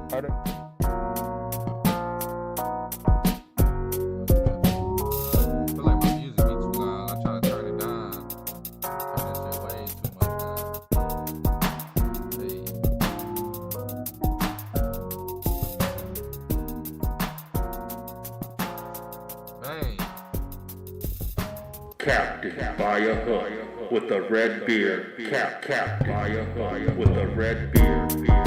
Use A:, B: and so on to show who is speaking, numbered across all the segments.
A: feel like my music be too loud. I'm trying to turn it down. Turn that shit way too much down. Hey. Man.
B: Captain by a hook with a red beard. Captain by a hook with a red beard.
A: Hell yeah.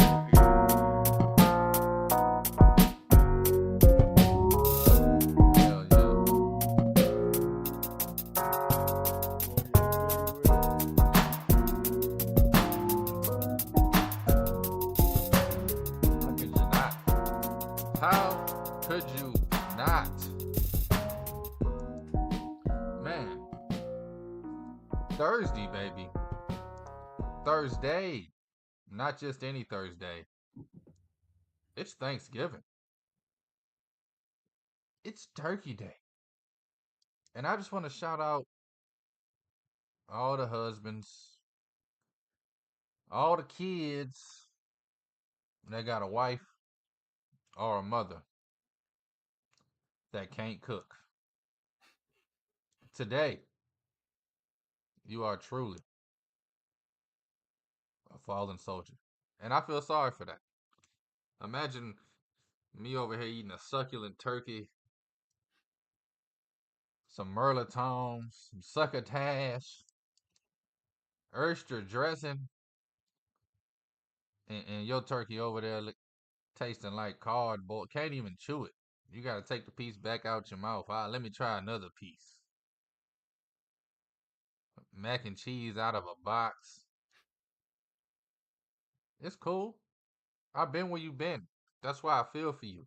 A: How could you not? Man. Thursday, baby. Thursday. Not just any Thursday. It's Thanksgiving. It's Turkey Day. And I just want to shout out all the husbands, all the kids that got a wife or a mother that can't cook. Today, you are truly a fallen soldier. And I feel sorry for that. Imagine me over here eating a succulent turkey, some mirliton, some succotash, oyster dressing, and your turkey over there tasting like cardboard. Can't even chew it. You got to take the piece back out your mouth. Let me try another piece. Mac and cheese out of a box. It's cool. I've been where you've been. That's why I feel for you.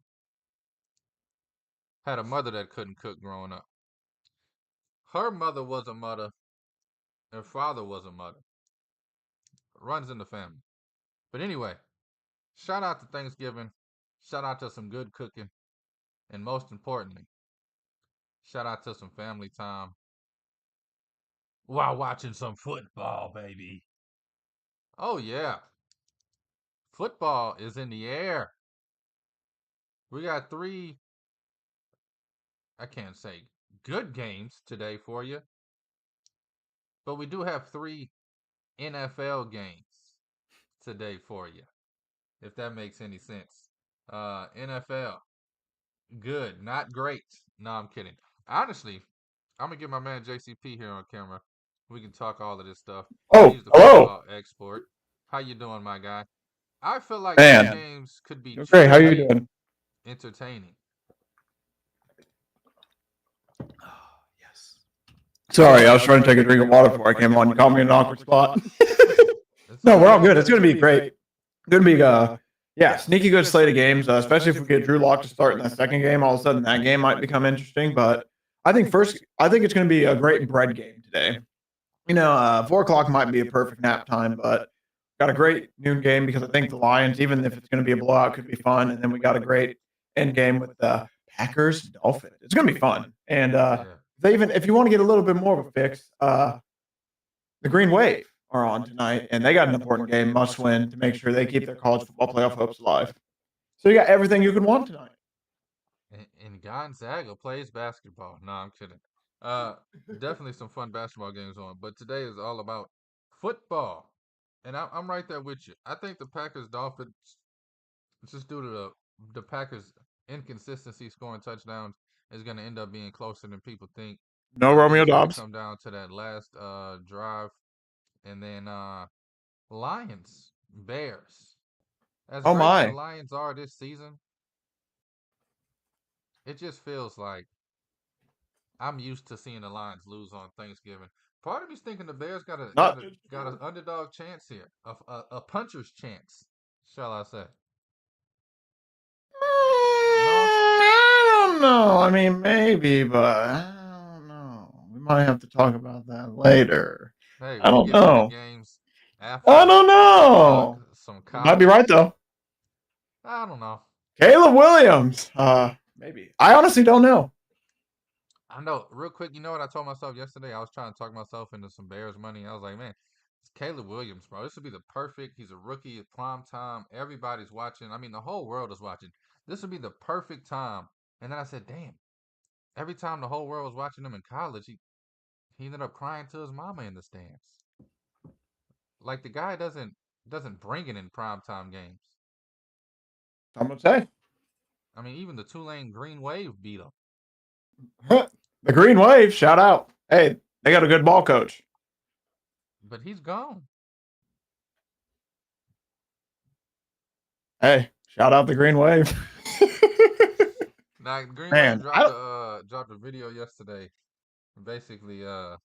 A: Had a mother that couldn't cook growing up. Her mother was a mother. Her father was a mother. Runs in the family. But anyway, shout out to Thanksgiving. Shout out to some good cooking. And most importantly, shout out to some family time while watching some football, baby. Oh, yeah. Football is in the air. We got 3, I can't say good games today for you, but we do have 3 NFL games today for you, if that makes any sense. NFL, good, not great. No, I'm kidding. Honestly, I'm going to get my man JCP here on camera. We can talk all of this stuff.
C: Oh,
A: He's the
C: hello.
A: football expert. How you doing, my guy? I feel like
C: Man.
A: these games could be
C: Okay, how you
A: truly
C: doing?
A: entertaining.
C: Yes. Sorry, I was trying to take a drink of water before I came on. You caught me in an awkward spot. No, we're all good. It's going to be great. Going to be, yeah, sneaky good slate of games, especially if we get Drew Lock to start in the second game. All of a sudden, that game might become interesting. But I think it's going to be a great bread game today. 4 o'clock might be a perfect nap time, but got a great noon game because I think the Lions, even if it's going to be a blowout, could be fun. And then we got a great end game with the Packers, Dolphins. It's going to be fun. And if you want to get a little bit more of a fix, the Green Wave are on tonight, and they got an important game, must win, to make sure they keep their college football playoff hopes alive. So you got everything you could want tonight.
A: And Gonzaga plays basketball. No, I'm kidding. Definitely some fun basketball games on, but today is all about football, and I'm right there with you. I think the Packers Dolphins, just due to the Packers' inconsistency scoring touchdowns, is going to end up being closer than people think.
C: No Romeo Dobbs.
A: Come down to that last drive, and then Lions, Bears. As
C: Oh
A: great
C: my!
A: as the Lions are this season, it just feels like I'm used to seeing the Lions lose on Thanksgiving. Part of me's thinking the Bears got an underdog chance here, a puncher's chance, shall I say?
C: I don't know. I mean, maybe, but I don't know. We might have to talk about that later.
A: Hey,
C: I don't know.
A: Games after
C: I don't know. Might be right though.
A: I don't know.
C: Caleb Williams. Maybe. I honestly don't know.
A: I know. Real quick, you know what I told myself yesterday? I was trying to talk myself into some Bears money. I was like, man, It's Caleb Williams, bro. This would be the perfect. He's a rookie at prime time. Everybody's watching. I mean, the whole world is watching. This would be the perfect time. And then I said, damn. Every time the whole world was watching him in college, he ended up crying to his mama in the stands. Like the guy doesn't bring it in primetime games.
C: I'm gonna say.
A: I mean, even the Tulane Green Wave beat him.
C: The Green Wave, shout out. Hey, they got a good ball coach.
A: But he's gone.
C: Hey, shout out the Green Wave.
A: Now, Green
C: Man,
A: Wave dropped a video yesterday. Basically, I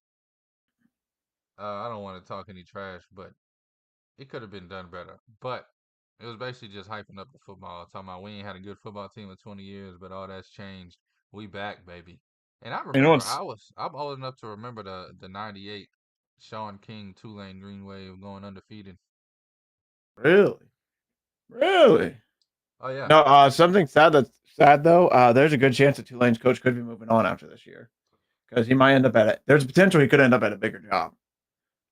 A: don't want to talk any trash, but it could have been done better. But it was basically just hyping up the football, talking about we ain't had a good football team in 20 years, but all that's changed. We back, baby. And I remember I'm old enough to remember the 98 Sean King Tulane Green Wave going undefeated.
C: Really?
A: Oh yeah.
C: No, something sad though. There's a good chance that Tulane's coach could be moving on after this year because he might end up at it. There's a potential he could end up at a bigger job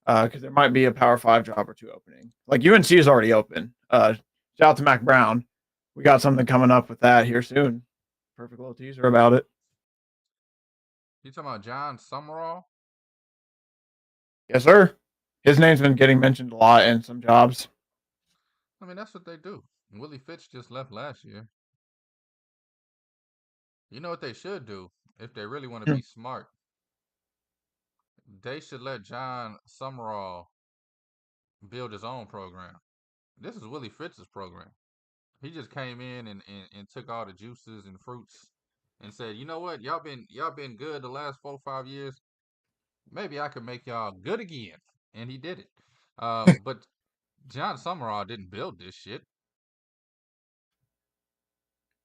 C: because there might be a Power 5 job or two opening. Like UNC is already open. Shout out to Mac Brown. We got something coming up with that here soon. Perfect little teaser about it.
A: You talking about John Summerall?
C: Yes, sir. His name's been getting mentioned a lot in some jobs.
A: I mean, that's what they do. Willie Fitch just left last year. You know what they should do if they really want to be smart? They should let John Summerall build his own program. This is Willie Fitz's program. He just came in and took all the juices and fruits and said, you know what, y'all been good the last 4 or 5 years. Maybe I could make y'all good again. And he did it. But John Summerall didn't build this shit.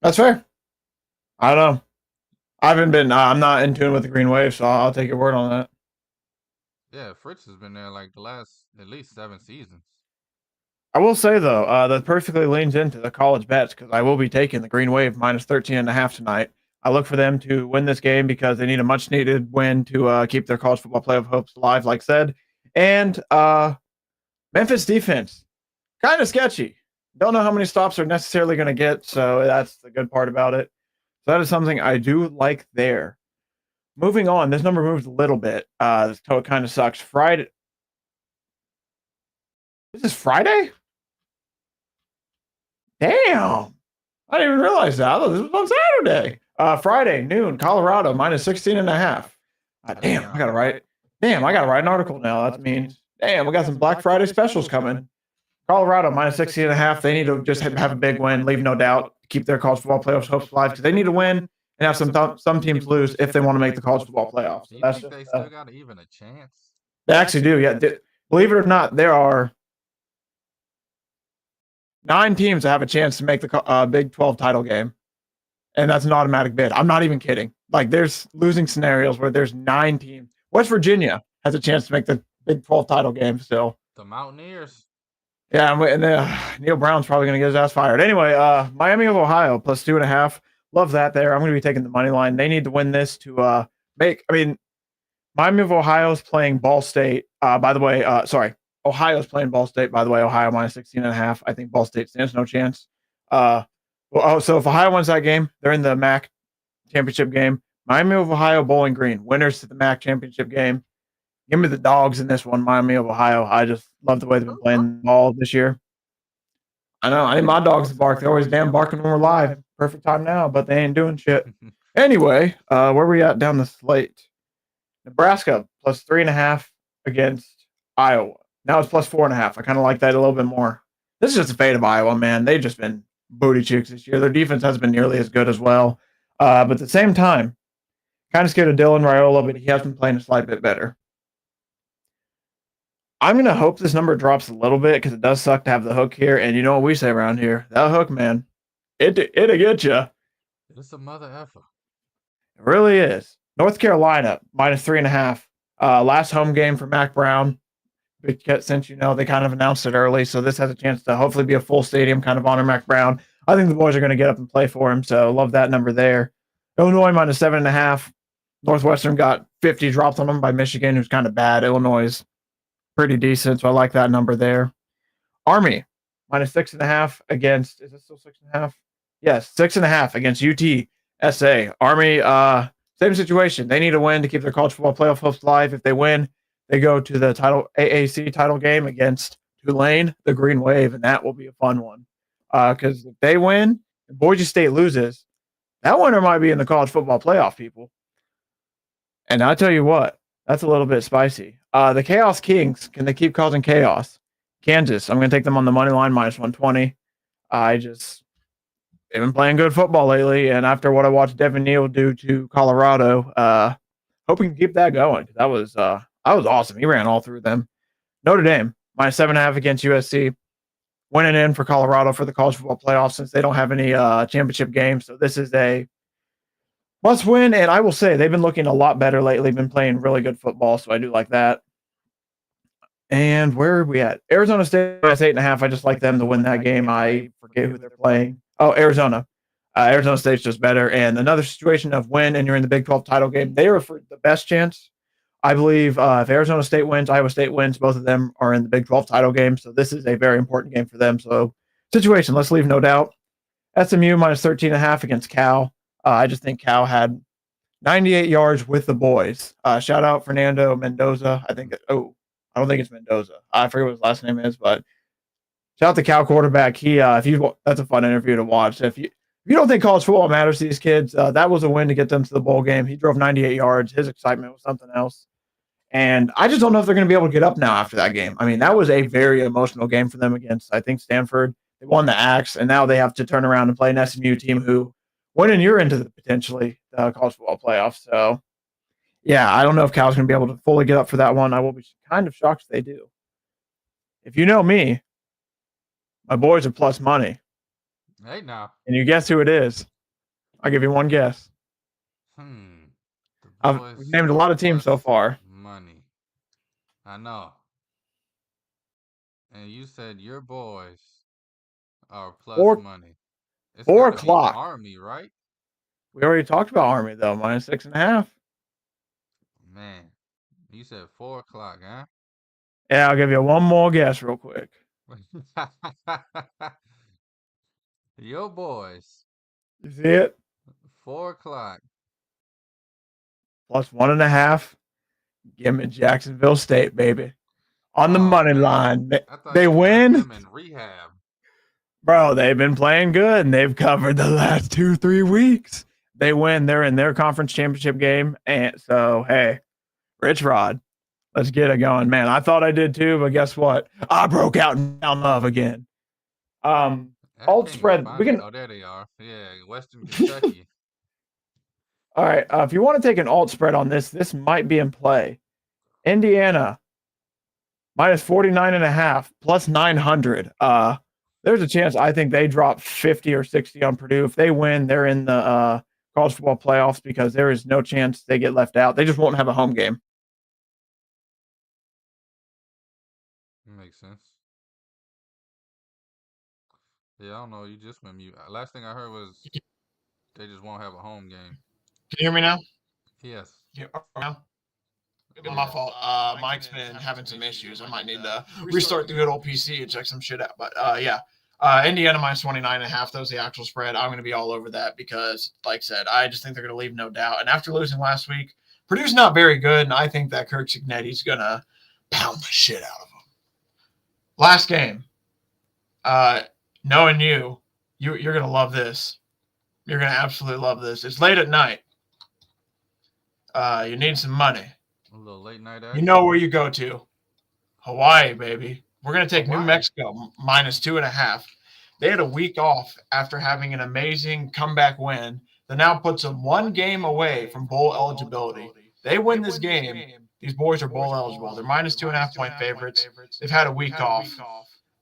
C: That's fair. I don't know. I'm not in tune with the Green Wave, so I'll take your word on that.
A: Yeah, Fritz has been there like the last at least 7 seasons.
C: I will say though, that perfectly leans into the college bets because I will be taking the Green Wave minus 13.5 tonight. I look for them to win this game because they need a much needed win to keep their college football playoff hopes alive, like said. And Memphis defense, kind of sketchy. Don't know how many stops they're necessarily going to get, so that's the good part about it. So that is something I do like there. Moving on, this number moved a little bit. So it kind of sucks. Friday. This is Friday? Damn. I didn't even realize that. I thought this was on Saturday. Friday, noon, Colorado, minus 16.5. Damn, I got to write. Damn, I got to write an article now. That means, damn, we got some Black Friday specials coming. Colorado, minus 16.5. They need to just have a big win, leave no doubt, keep their college football playoffs hopes alive because they need to win and have some teams lose if they want to make the college football playoffs.
A: Do you think they still got even a chance?
C: They actually do, yeah. Believe it or not, there are 9 teams that have a chance to make the Big 12 title game, and that's an automatic bid. I'm not even kidding. Like, there's losing scenarios where there's 9 teams. West Virginia has a chance to make the Big 12 title game still.
A: The Mountaineers.
C: Yeah, and Neil Brown's probably going to get his ass fired. Anyway, Miami of Ohio plus 2.5. Love that there. I'm going to be taking the money line. They need to win this to Miami of Ohio's playing Ball State. By the way, Ohio's playing Ball State. By the way, Ohio minus 16.5. I think Ball State stands no chance. So if Ohio wins that game, they're in the MAC championship game. Miami of Ohio, Bowling Green, winners to the MAC championship game. Give me the dogs in this one, Miami of Ohio. I just love the way they've been playing the ball this year. I know. I need my dogs to bark. They're always damn barking when we're live. Perfect time now, but they ain't doing shit. Anyway, where we at down the slate? Nebraska plus 3.5 against Iowa. Now it's plus 4.5. I kind of like that a little bit more. This is just a fate of Iowa, man. They've just been booty cheeks this year. Their defense hasn't been nearly as good as well. But at the same time, kind of scared of Dylan Raiola, but he has been playing a slight bit better. I'm going to hope this number drops a little bit because it does suck to have the hook here. And you know what we say around here? That hook, man, it'll get you.
A: It's a mother effer.
C: It really is. North Carolina, minus 3.5. Last home game for Mac Brown. Since, they kind of announced it early. So this has a chance to hopefully be a full stadium, kind of honor Mac Brown. I think the boys are going to get up and play for him. So love that number there. Illinois, minus 7.5. Northwestern got 50 dropped on them by Michigan, who's kind of bad. Illinois pretty decent, so I like that number there. Army minus 6.5 against. Is it still 6.5? Yes, 6.5 against UTSA. Army, same situation. They need to win to keep their college football playoff hopes alive. If they win, they go to the AAC title game against Tulane, the Green Wave, and that will be a fun one. Because if they win and Boise State loses, that winner might be in the college football playoff, people. And I'll tell you what, that's a little bit spicy. The Chaos Kings, can they keep causing chaos? Kansas, I'm going to take them on the money line, minus 120. They've been playing good football lately, and after what I watched Devin Neal do to Colorado, hoping to keep that going. That was awesome. He ran all through them. Notre Dame, minus 7.5 against USC. Winning in for Colorado for the college football playoffs since they don't have any championship games. So this is a must win, and I will say they've been looking a lot better lately, been playing really good football, so I do like that. And where are we at? Arizona State minus 8.5. I just like them to win that game. I forget who they're playing. Oh, Arizona. Arizona State's just better. And another situation of win and you're in the Big 12 title game, they are for the best chance. I believe if Arizona State wins, Iowa State wins, both of them are in the Big 12 title game. So this is a very important game for them. So situation, let's leave no doubt. SMU minus 13.5 against Cal. I just think Cal had 98 yards with the boys. Shout out Fernando Mendoza. I don't think it's Mendoza. I forget what his last name is, but shout out the Cal quarterback. That's a fun interview to watch. If you don't think college football matters to these kids, that was a win to get them to the bowl game. He drove 98 yards. His excitement was something else. And I just don't know if they're going to be able to get up now after that game. I mean, that was a very emotional game for them against, I think, Stanford. They won the Axe, and now they have to turn around and play an SMU team who went in you're into potentially the college football playoffs. So, yeah, I don't know if Cal's going to be able to fully get up for that one. I will be kind of shocked if they do. If you know me, my boys are plus money.
A: Hey, now.
C: And you guess who it is? I'll give you one guess. I've named a lot of teams so far.
A: Money. I know. And you said your boys are plus money. It's
C: 4 o'clock.
A: Army, right?
C: We already talked about Army, though. Minus 6.5.
A: Man, you said 4 o'clock, huh?
C: Yeah, I'll give you one more guess real quick.
A: Your boys.
C: You see it?
A: 4 o'clock.
C: Plus 1.5. Give me Jacksonville State, baby. On the money line. They win.
A: Them in rehab.
C: Bro, they've been playing good, and they've covered the last 2-3 weeks. They win. They're in their conference championship game. And so, hey, Rich Rod, let's get it going. Man, I thought I did too, but guess what? I broke out in love again. Alt spread. We can.
A: Oh, there they are. Yeah, Western Kentucky.
C: All right. If you want to take an alt spread on this might be in play. Indiana minus 49.5 plus 900. There's a chance I think they drop 50 or 60 on Purdue. If they win, they're in the college football playoffs because there is no chance they get left out. They just won't have a home game.
A: Makes sense. Yeah, I don't know. You just went mute. Last thing I heard was they just won't have a home game.
C: Can you hear me now?
A: Yes.
C: Yeah. My fault. Mike's been having some issues. I might need to restart the good old PC and check some shit out. But yeah. Indiana minus 29.5. That was the actual spread. I'm going to be all over that because, like I said, I just think they're going to leave no doubt. And after losing last week, Purdue's not very good, and I think that Kirk Cignetti's going to pound the shit out of them. Last game. Knowing you're going to love this. You're going to absolutely love this. It's late at night. You need some money.
A: A little late night action.
C: You know where you go to. Hawaii, baby. We're going to take New Mexico minus 2.5. They had a week off after having an amazing comeback win that now puts them one game away from bowl eligibility. They win this game. These boys are bowl eligible. They're minus 2.5 point favorites. They've had a week off.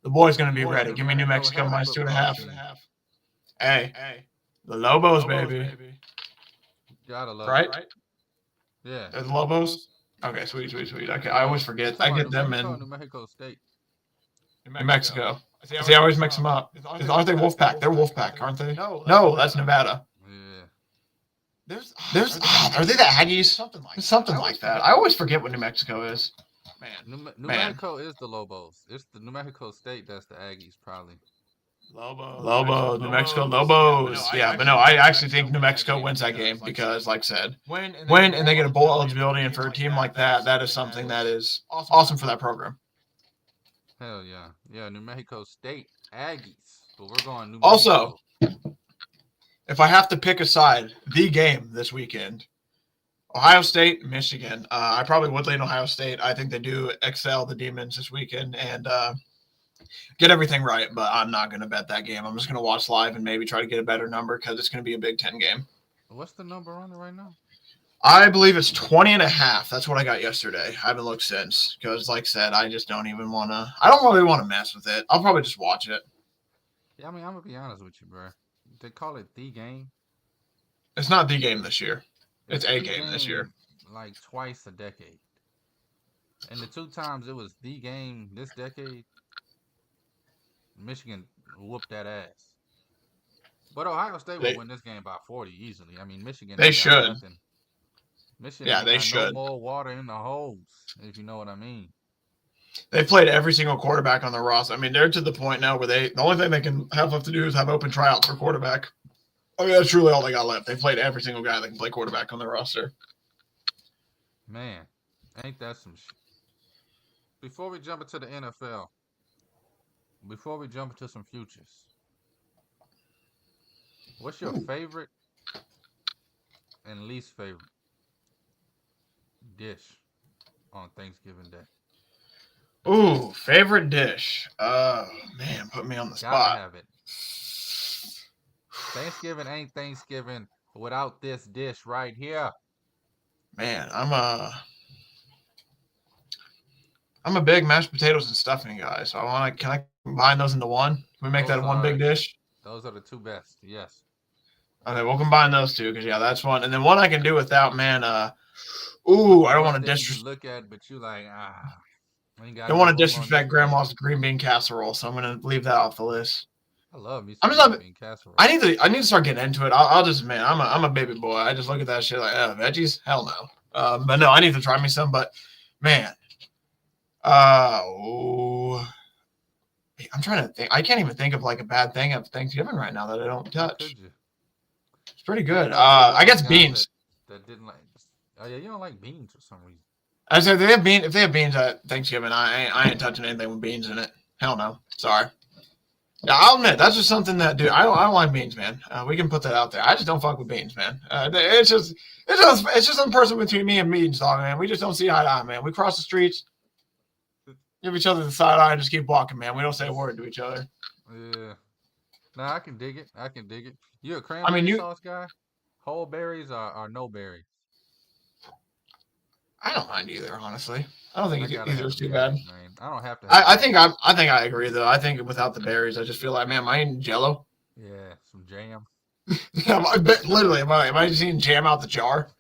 C: The boys going to be ready. Give me New Mexico minus 2.5. Hey, the Lobos, baby.
A: Gotta love
C: right?
A: It. Yeah.
C: They're the Lobos? Okay, sweet. Okay, I always forget. I get them in
A: New Mexico State.
C: New Mexico. See, I always mix them up. Aren't they Wolfpack? They're Wolfpack, aren't they? No, that's Nevada.
A: Yeah.
C: Are they the Aggies? Something like that. I always forget what New Mexico is.
A: New Mexico is the Lobos. It's the New Mexico State that's the Aggies, probably.
C: New Mexico Lobos. Yeah, but no, I actually think New Mexico wins that game because, like I said, win and they get a bowl eligibility, and for a team like that, that is something that is awesome for that program.
A: Hell yeah. Yeah, New Mexico State Aggies. But we're going New
C: Also,
A: Mexico.
C: If I have to pick a side, the game this weekend, Ohio State, Michigan. I probably would lean Ohio State. I think they do excel the Demons this weekend and get everything right, but I'm not going to bet that game. I'm just going to watch live and maybe try to get a better number because it's going to be a Big Ten game.
A: What's the number on it right now?
C: I believe it's 20.5. That's what I got yesterday. I haven't looked since because, like I said, I just don't even want to. I don't really want to mess with it. I'll probably just watch it.
A: Yeah, I mean, I'm going to be honest with you, bro. They call it the game.
C: It's not the game this year. It's a game this year.
A: Like twice a decade. And the 2 times it was the game this decade, Michigan whooped that ass. But Ohio State will win this game by 40 easily. I mean, Michigan.
C: They should.
A: Michigan they should. No more water in the hose, if you know what I mean.
C: They played every single quarterback on their roster. I mean, they're to the point now where the only thing they can have left to do is have open tryouts for quarterback. I mean, that's truly all they got left. They played every single guy that can play quarterback on their roster.
A: Man, ain't that some shit. Before we jump into the NFL, before we jump into some futures, what's your favorite and least favorite dish on Thanksgiving Day?
C: Ooh, favorite dish. Oh, man, put me on the spot.
A: Gotta have it. Thanksgiving ain't Thanksgiving without this dish right here.
C: Man, I'm a big mashed potatoes and stuffing guy, so can I combine those into one? Can we make that one big dish?
A: Those are the 2 best, yes.
C: Okay, we'll combine those 2 because, yeah, that's one. And then one I can do without, man, I don't want to disrespect.
A: Look at, but you like,
C: I don't want to disrespect Grandma's green bean casserole, so I'm going to leave that off the list.
A: I love me some green bean casserole.
C: I need to start getting into it. I'll just, man, I'm a baby boy. I just look at that shit like, veggies? Hell no. But no, I need to try me some. But, man, I'm trying to think. I can't even think of like a bad thing of Thanksgiving right now that I don't touch. It's pretty good. I guess beans.
A: That didn't like. Oh yeah, you don't like beans for some reason.
C: I said if they have beans at Thanksgiving, I ain't touching anything with beans in it. Hell no. Sorry. Yeah, I'll admit that's just something that, dude. I don't like beans, man. We can put that out there. I just don't fuck with beans, man. It's just some person between me and beans, dog, man. We just don't see eye to eye, man. We cross the streets, give each other the side eye, and just keep walking, man. We don't say a word to each other.
A: Yeah. Nah, I can dig it. You a cranberry sauce guy? Whole berries or no berries?
C: I don't mind either, honestly. I don't think either is too bad.
A: Man. I don't have to.
C: I think I agree though. I think without the berries, I just feel like, man, am I eating Jello?
A: Yeah, some jam.
C: Literally, am I just eating jam out the jar?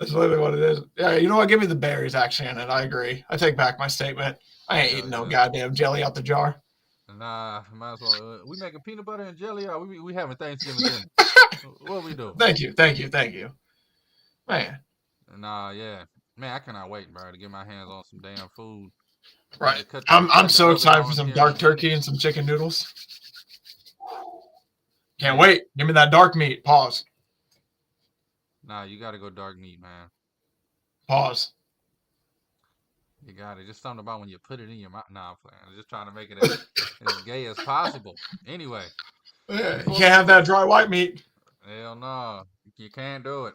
C: That's literally what it is. Yeah, you know what? Give me the berries, actually, and I agree. I take back my statement. I ain't eating no goddamn jelly out the jar.
A: Nah, might as well. We making peanut butter and jelly, or we having Thanksgiving dinner? What we do?
C: Thank you. Man.
A: Nah, yeah. Man, I cannot wait, bro, to get my hands on some damn food.
C: Right. I'm so excited for some dark turkey and some chicken noodles. Can't wait. Give me that dark meat. Pause.
A: Nah, you got to go dark meat, man.
C: Pause.
A: You got it. Just something about when you put it in your mouth. Nah, I'm playing. I'm just trying to make it as gay as possible. Anyway.
C: Yeah, you can't have that dry white meat.
A: Hell no. You can't do it.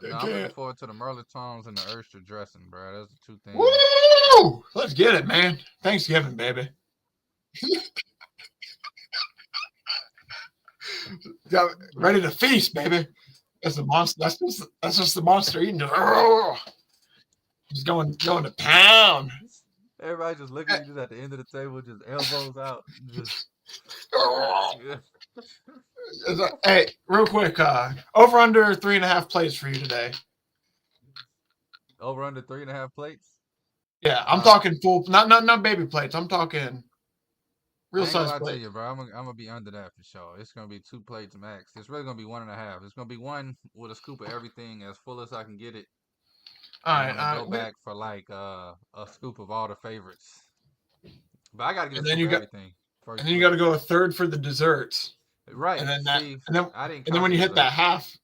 A: No, I'm looking forward to the Merlotons and the oyster dressing, bro. Those are 2 things.
C: Woo! Let's get it, man. Thanksgiving, baby. Ready to feast, baby. That's the monster. That's just the monster eating. Just going to town.
A: Everybody just looking at you just at the end of the table, just elbows out. Just.
C: Hey, real quick, over under 3.5 plates for you today.
A: Over under 3.5 plates?
C: Yeah, I'm talking full, not baby plates. I'm talking real size plates.
A: I tell you, bro, I'm gonna be under that for sure. It's gonna be 2 plates max. It's really gonna be 1.5. It's gonna be one with a scoop of everything as full as I can get it.
C: All
A: And
C: right.
A: I'm gonna go back for like a scoop of all the favorites. But I gotta get a scoop of everything.
C: And then you got to go a third for the desserts.
A: Right.
C: And then
A: See, I didn't
C: and then
A: count
C: when
A: the
C: you hit that
A: desserts.
C: half,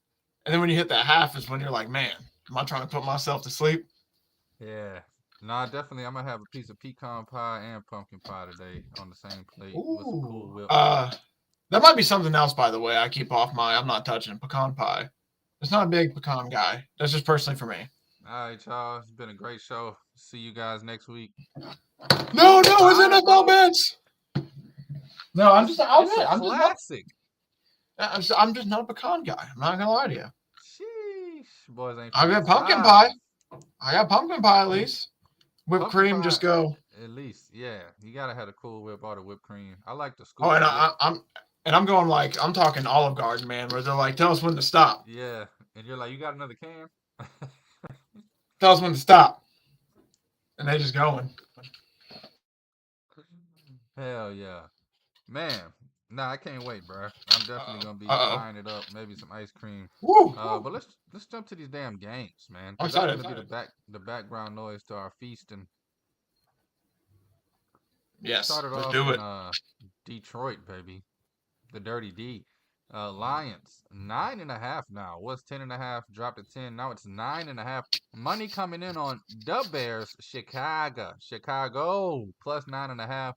C: and then when you hit that half is when you're like, man, am I trying to put myself to sleep?
A: Yeah. No, definitely. I'm gonna have a piece of pecan pie and pumpkin pie today on the same plate with some Cool
C: Ooh.
A: Whip.
C: That might be something else, by the way. I keep off I'm not touching pecan pie. It's not a big pecan guy. That's just personally for me.
A: All right, y'all. It's been a great show. See you guys next week.
C: No, it's NFL bets. No, I'm just
A: classic.
C: I'm just not a pecan guy. I'm not gonna lie to you.
A: Sheesh, boys ain't.
C: I got pumpkin pie. I got pumpkin pie at least. Whipped cream, just go.
A: At least, yeah. You gotta have a Cool Whip or the whipped cream. I like the scoop.
C: Oh, and I'm going like I'm talking Olive Garden, man, where they're like, tell us when to stop.
A: Yeah, and you're like, you got another can?
C: Tell us when to stop, and they just going.
A: Hell yeah, man. Nah, I can't wait, bro. I'm definitely gonna be frying it up. Maybe some ice cream.
C: Woo.
A: But let's jump to these damn games, man.
C: I'm
A: excited.
C: excited.
A: That's gonna be the background noise to our feasting.
C: Yes,
A: started
C: let's
A: off
C: do it.
A: In, Detroit, baby. The Dirty D. Lions 9.5 now. Was 10.5, dropped to 10. Now it's 9.5. Money coming in on the Bears. Chicago plus 9.5.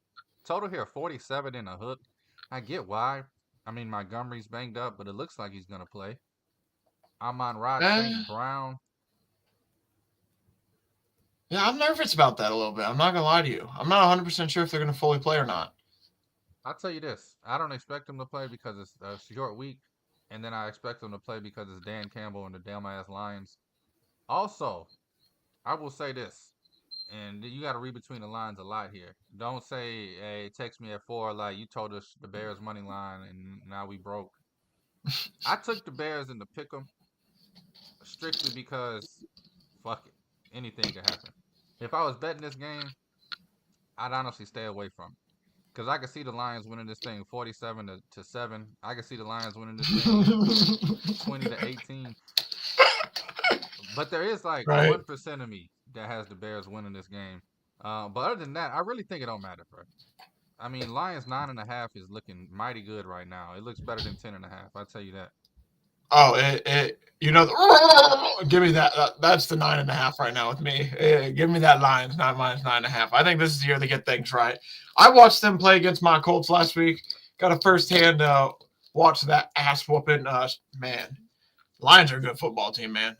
A: Total here 47 in a hook. I get why. I mean, Montgomery's banged up, but it looks like he's gonna play. Amon-Ra St. Brown.
C: Yeah, I'm nervous about that a little bit. I'm not gonna lie to you. I'm not 100% sure if they're gonna fully play or not.
A: I'll tell you this. I don't expect them to play because it's a short week. And then I expect them to play because it's Dan Campbell and the damn-ass Lions. Also, I will say this. And you got to read between the lines a lot here. Don't say, hey, text me at 4 like you told us the Bears money line and now we broke. I took the Bears in the pick 'em strictly because, fuck it. Anything could happen. If I was betting this game, I'd honestly stay away from it. Because I could see the Lions winning this thing 47 to 7. I could see the Lions winning this thing 20 to 18. But there is like 1% of me that has the Bears winning this game. But other than that, I really think it don't matter, bro. I mean, Lions 9.5 is looking mighty good right now. It looks better than 10.5. I'll tell you that.
C: Oh, give me that. That's the 9.5 right now with me. Give me that Lions, not minus 9.5. I think this is the year they get things right. I watched them play against my Colts last week. Got a firsthand watch that ass whooping. Man, Lions are a good football team, man.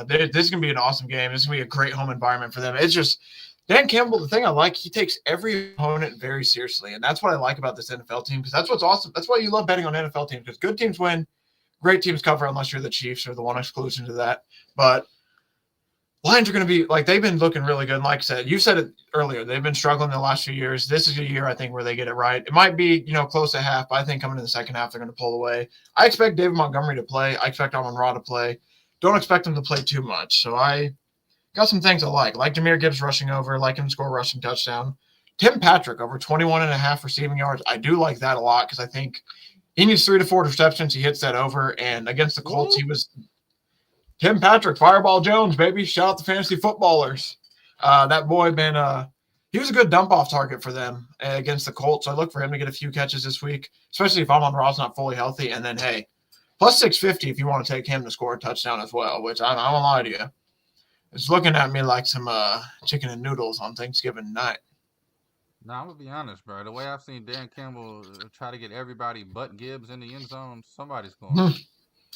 C: This is gonna be an awesome game. This is gonna be a great home environment for them. It's just Dan Campbell. The thing I like, he takes every opponent very seriously, and that's what I like about this NFL team because that's what's awesome. That's why you love betting on NFL teams because good teams win. Great teams cover unless you're the Chiefs or the one exclusion to that. But Lions are going to be like they've been looking really good. And like I said, you said it earlier, they've been struggling the last few years. This is a year I think where they get it right. It might be close to half, but I think coming in the second half they're going to pull away. I expect David Montgomery to play. I expect Amon-Ra to play. Don't expect him to play too much. So I got some things I like. Like Jahmyr Gibbs rushing over. Like him to score a rushing touchdown. Tim Patrick over 21.5 receiving yards. I do like that a lot because I think he needs 3 to 4 receptions. He hits that over. And against the Colts, he was Tim Patrick, Fireball Jones, baby. Shout out to fantasy footballers. That boy he was a good dump-off target for them against the Colts. So I look for him to get a few catches this week, especially if Amon-Ra's not fully healthy. And then, hey, plus 650 if you want to take him to score a touchdown as well, which I won't lie to you. It's looking at me like some chicken and noodles on Thanksgiving night.
A: Now, I'm going to be honest, bro. The way I've seen Dan Campbell try to get everybody but Gibbs in the end zone, somebody's scoring.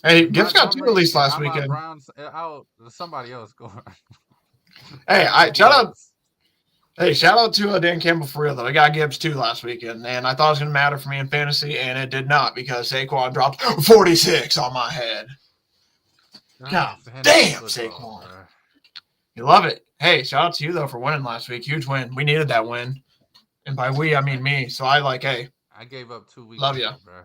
C: Hey, Gibbs got 2 released last weekend.
A: Brown's out, somebody else scoring.
C: Hey, shout out to Dan Campbell for real, though. I got Gibbs 2 last weekend, and I thought it was going to matter for me in fantasy, and it did not because Saquon dropped 46 on my head. God damn, Saquon. Bro. You love it. Hey, shout out to you, though, for winning last week. Huge win. We needed that win. And by we, I mean me. So I
A: I gave up 2 weeks.
C: Love you.
A: Bro.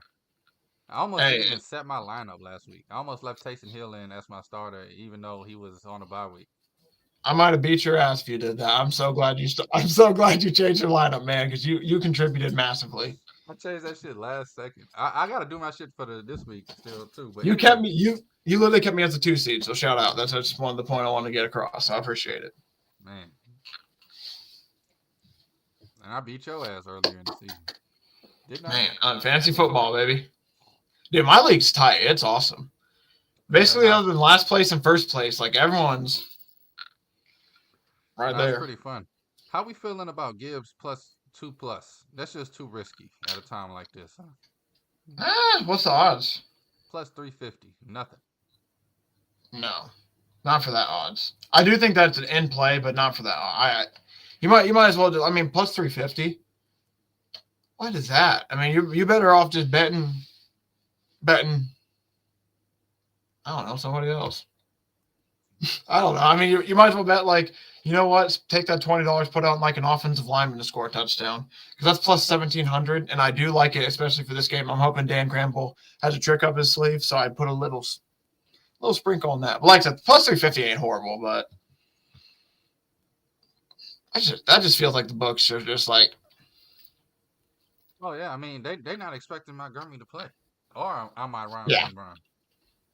A: I almost didn't even set my lineup last week. I almost left Taysom Hill in as my starter, even though he was on a bye week.
C: I might have beat your ass if you did that. I'm so glad you changed your lineup, man, because you contributed massively.
A: I changed that shit last second. I got to do my shit for this week still too. But
C: You
A: anyway,
C: kept me. You literally kept me as a 2 seed. So shout out. That's just one of the point I want to get across. I appreciate it.
A: man. And I beat your ass earlier in the season. Didn't I?
C: Man, on fantasy football, baby. Dude, my league's tight. It's awesome. Basically, other than last place and first place, like everyone's right there.
A: That's pretty fun. How we feeling about Gibbs plus 2+? That's just too risky at a time like this, huh?
C: What's the odds?
A: Plus 350. Nothing.
C: No, not for that odds. I do think that's an in play, but not for that. You might as well. I mean, plus 350. What is that? I mean, you better off just betting. I don't know, somebody else. I don't know. I mean, you might as well bet like, you know what? Take that $20, put out like an offensive lineman to score a touchdown, because that's plus 1,700, and I do like it, especially for this game. I'm hoping Dan Campbell has a trick up his sleeve, so I'd put a little sprinkle on that. But like I said, plus 350 ain't horrible, but that just feels like the books are just like.
A: Oh yeah, I mean they not expecting Montgomery to play, or I might run St. Brown.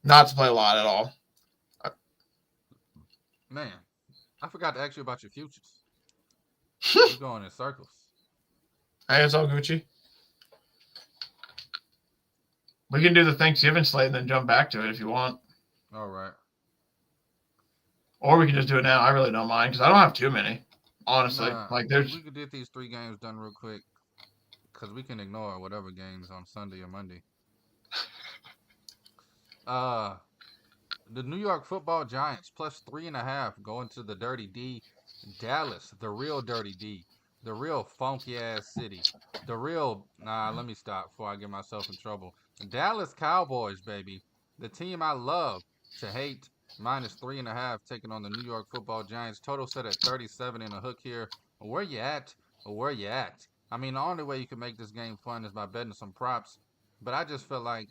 C: Not to play a lot at all.
A: Man, I forgot to ask you about your futures. You're going in circles.
C: Hey, it's all Gucci. We can do the Thanksgiving slate and then jump back to it if you want.
A: All right.
C: Or we can just do it now. I really don't mind because I don't have too many, honestly.
A: We could get these 3 games done real quick because we can ignore whatever games on Sunday or Monday. The New York Football Giants plus 3.5 going to the Dirty D. Dallas, the real Dirty D, the real funky ass city, the real. Let me stop before I get myself in trouble. Dallas Cowboys, baby, the team I love to hate. Minus 3.5 taking on the New York Football Giants. Total set at 37 in a hook here. Where you at? Where you at? I mean, the only way you can make this game fun is by betting some props. But I just feel like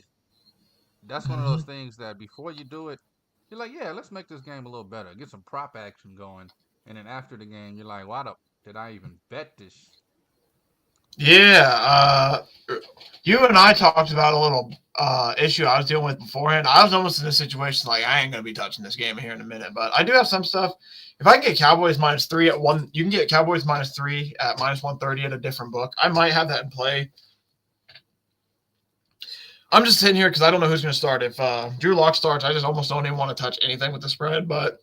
A: that's one of those things that before you do it, you're like, yeah, let's make this game a little better. Get some prop action going. And then after the game, you're like, why did I even bet this?
C: Yeah. You and I talked about a little issue I was dealing with beforehand. I was almost in a situation like I ain't going to be touching this game here in a minute. But I do have some stuff. If I can get Cowboys -3 at 1, you can get Cowboys -3 at -130 at a different book. I might have that in play. I'm just sitting here because I don't know who's going to start. If Drew Lock starts, I just almost don't even want to touch anything with the spread. But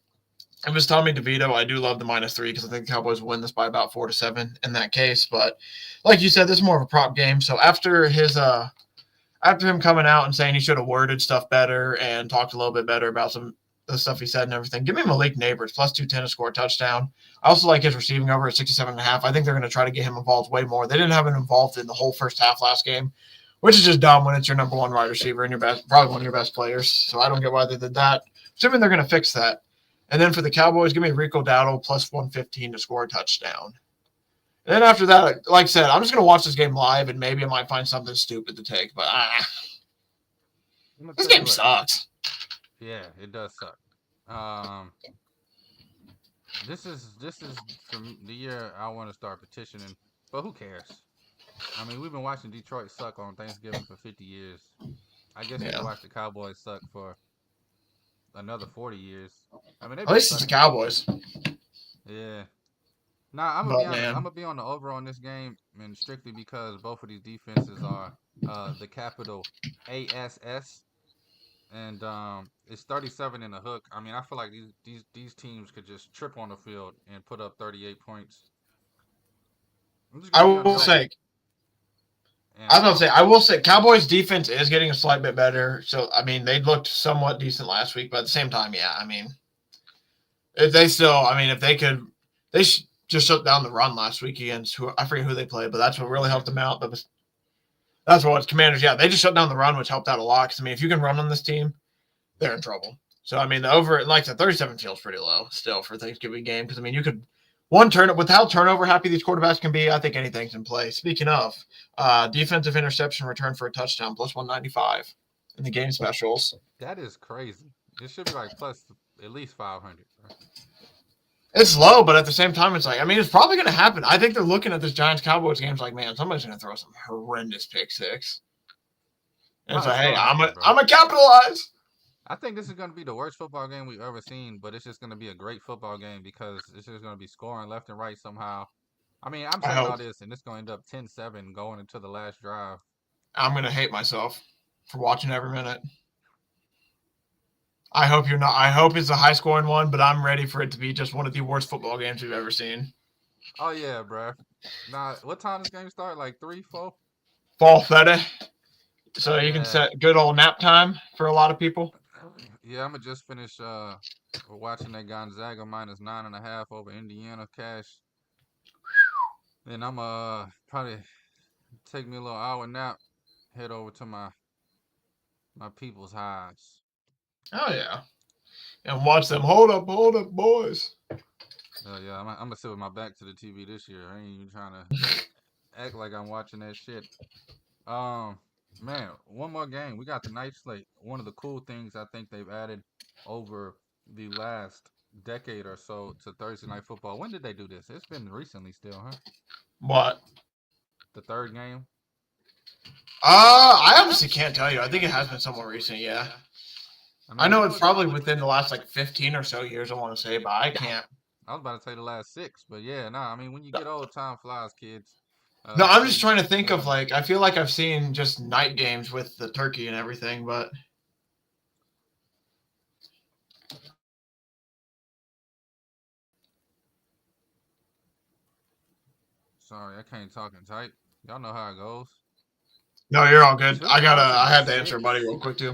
C: if it's Tommy DeVito, I do love the -3 because I think the Cowboys win this by about 4-7 in that case. But like you said, this is more of a prop game. So after him coming out and saying he should have worded stuff better and talked a little bit better about some of the stuff he said and everything, give me Malik Neighbors plus 210 to score a touchdown. I also like his receiving over at 67.5. I think they're going to try to get him involved way more. They didn't have him involved in the whole first half last game, which is just dumb when it's your number 1 wide receiver and probably one of your best players. So I don't get why they did that. Assuming they're going to fix that. And then for the Cowboys, give me Rico Dowdle plus 115 to score a touchdown. And then after that, like I said, I'm just going to watch this game live, and maybe I might find something stupid to take. But this game sucks.
A: Yeah, it does suck. This is from the year I want to start petitioning, but who cares? I mean, we've been watching Detroit suck on Thanksgiving for 50 years. I guess you can watch the Cowboys suck for another 40 years. I mean,
C: at least it's the Cowboys.
A: Yeah. Nah, I'm gonna be on the over on this game, and strictly because both of these defenses are the capital ASS, and it's 37 in the hook. I mean, I feel like these teams could just trip on the field and put up 38 points.
C: I will say Cowboys defense is getting a slight bit better. So, I mean, they looked somewhat decent last week, but at the same time, yeah, I mean, if they could, they just shut down the run last week against I forget who they played, but that's what really helped them out. But that's what it's Commanders. Yeah, they just shut down the run, which helped out a lot. Because, I mean, if you can run on this team, they're in trouble. So, I mean, the over, like the 37 feels pretty low still for a Thanksgiving game. Because, I mean, you could with how turnover happy these quarterbacks can be, I think anything's in play. Speaking of, defensive interception return for a touchdown, plus 195 in the game specials.
A: That is crazy. It should be like plus at least 500. Bro.
C: It's low, but at the same time, it's like, I mean, it's probably going to happen. I think they're looking at this Giants-Cowboys game like, man, somebody's going to throw some horrendous pick six. And it's like, hey, I'm a capitalize.
A: I think this is going to be the worst football game we've ever seen, but it's just going to be a great football game because it's just going to be scoring left and right somehow. I mean, I'm saying all this, and it's going to end up 10-7 going into the last drive.
C: I'm going to hate myself for watching every minute. I hope you're not. I hope it's a high-scoring one, but I'm ready for it to be just one of the worst football games we've ever seen.
A: Oh, yeah, bro. Now, what time does this game start? Like 3, 4?
C: 4:30. So you can set good old nap time for a lot of people.
A: Yeah, I'm going to just finish watching that Gonzaga minus 9.5 over Indiana cash. Then I'm probably take me a little hour nap, head over to my people's highs.
C: Oh, yeah. And watch them. Hold up, boys.
A: Yeah, I'm going to sit with my back to the TV this year. I ain't even trying to act like I'm watching that shit. Man, one more game. We got the night slate. One of the cool things I think they've added over the last decade or so to Thursday Night Football. When did they do this? It's been recently still, huh?
C: What?
A: The third game?
C: I honestly can't tell you. I think it has been somewhat recent, yeah. I know it's probably within the last, 15 or so years, I want to say, but I can't.
A: I was about to say the last 6, but yeah, I mean, when you get old, time flies, kids.
C: No, I'm just trying to think of, I feel like I've seen just night games with the turkey and everything, but...
A: Sorry, I can't talk in tight. Y'all know how it goes.
C: No, you're all good. I had to answer a buddy real quick, too.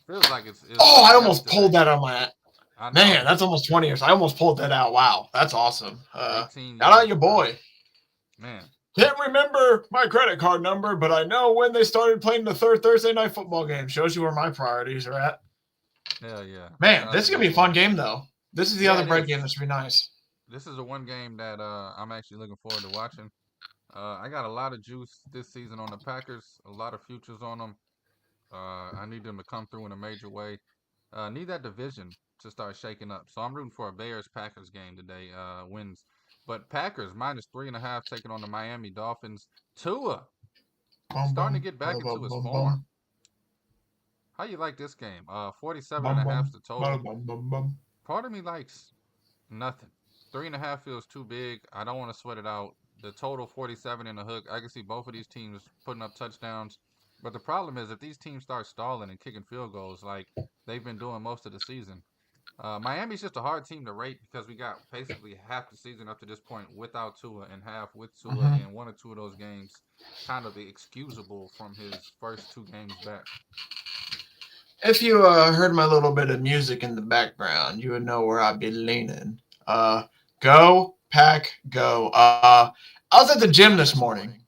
A: Feels like it's
C: I almost pulled that on my... Man, that's almost 20 years. I almost pulled that out. Wow, that's awesome. Shout out your boy.
A: Man.
C: Can't remember my credit card number, but I know when they started playing the third Thursday night football game. Shows you where my priorities are at.
A: Hell yeah.
C: Man, this is going to be a fun game, though. This is the other bread game that's going to be nice.
A: This is the one game that I'm actually looking forward to watching. I got a lot of juice this season on the Packers, a lot of futures on them. I need them to come through in a major way. Need that division to start shaking up. So I'm rooting for a Bears-Packers game today, wins. But Packers, minus 3.5, taking on the Miami Dolphins. Tua, starting to get back into his form. How you like this game? 47.5 is the total. Part of me likes nothing. 3.5 feels too big. I don't want to sweat it out. The total 47 in the hook. I can see both of these teams putting up touchdowns. But the problem is if these teams start stalling and kicking field goals like they've been doing most of the season, Miami's just a hard team to rate because we got basically half the season up to this point without Tua and half with Tua, and one or two of those games kind of excusable from his first 2 games back.
C: If you heard my little bit of music in the background, you would know where I'd be leaning. Go, Pack, go. I was at the gym this morning.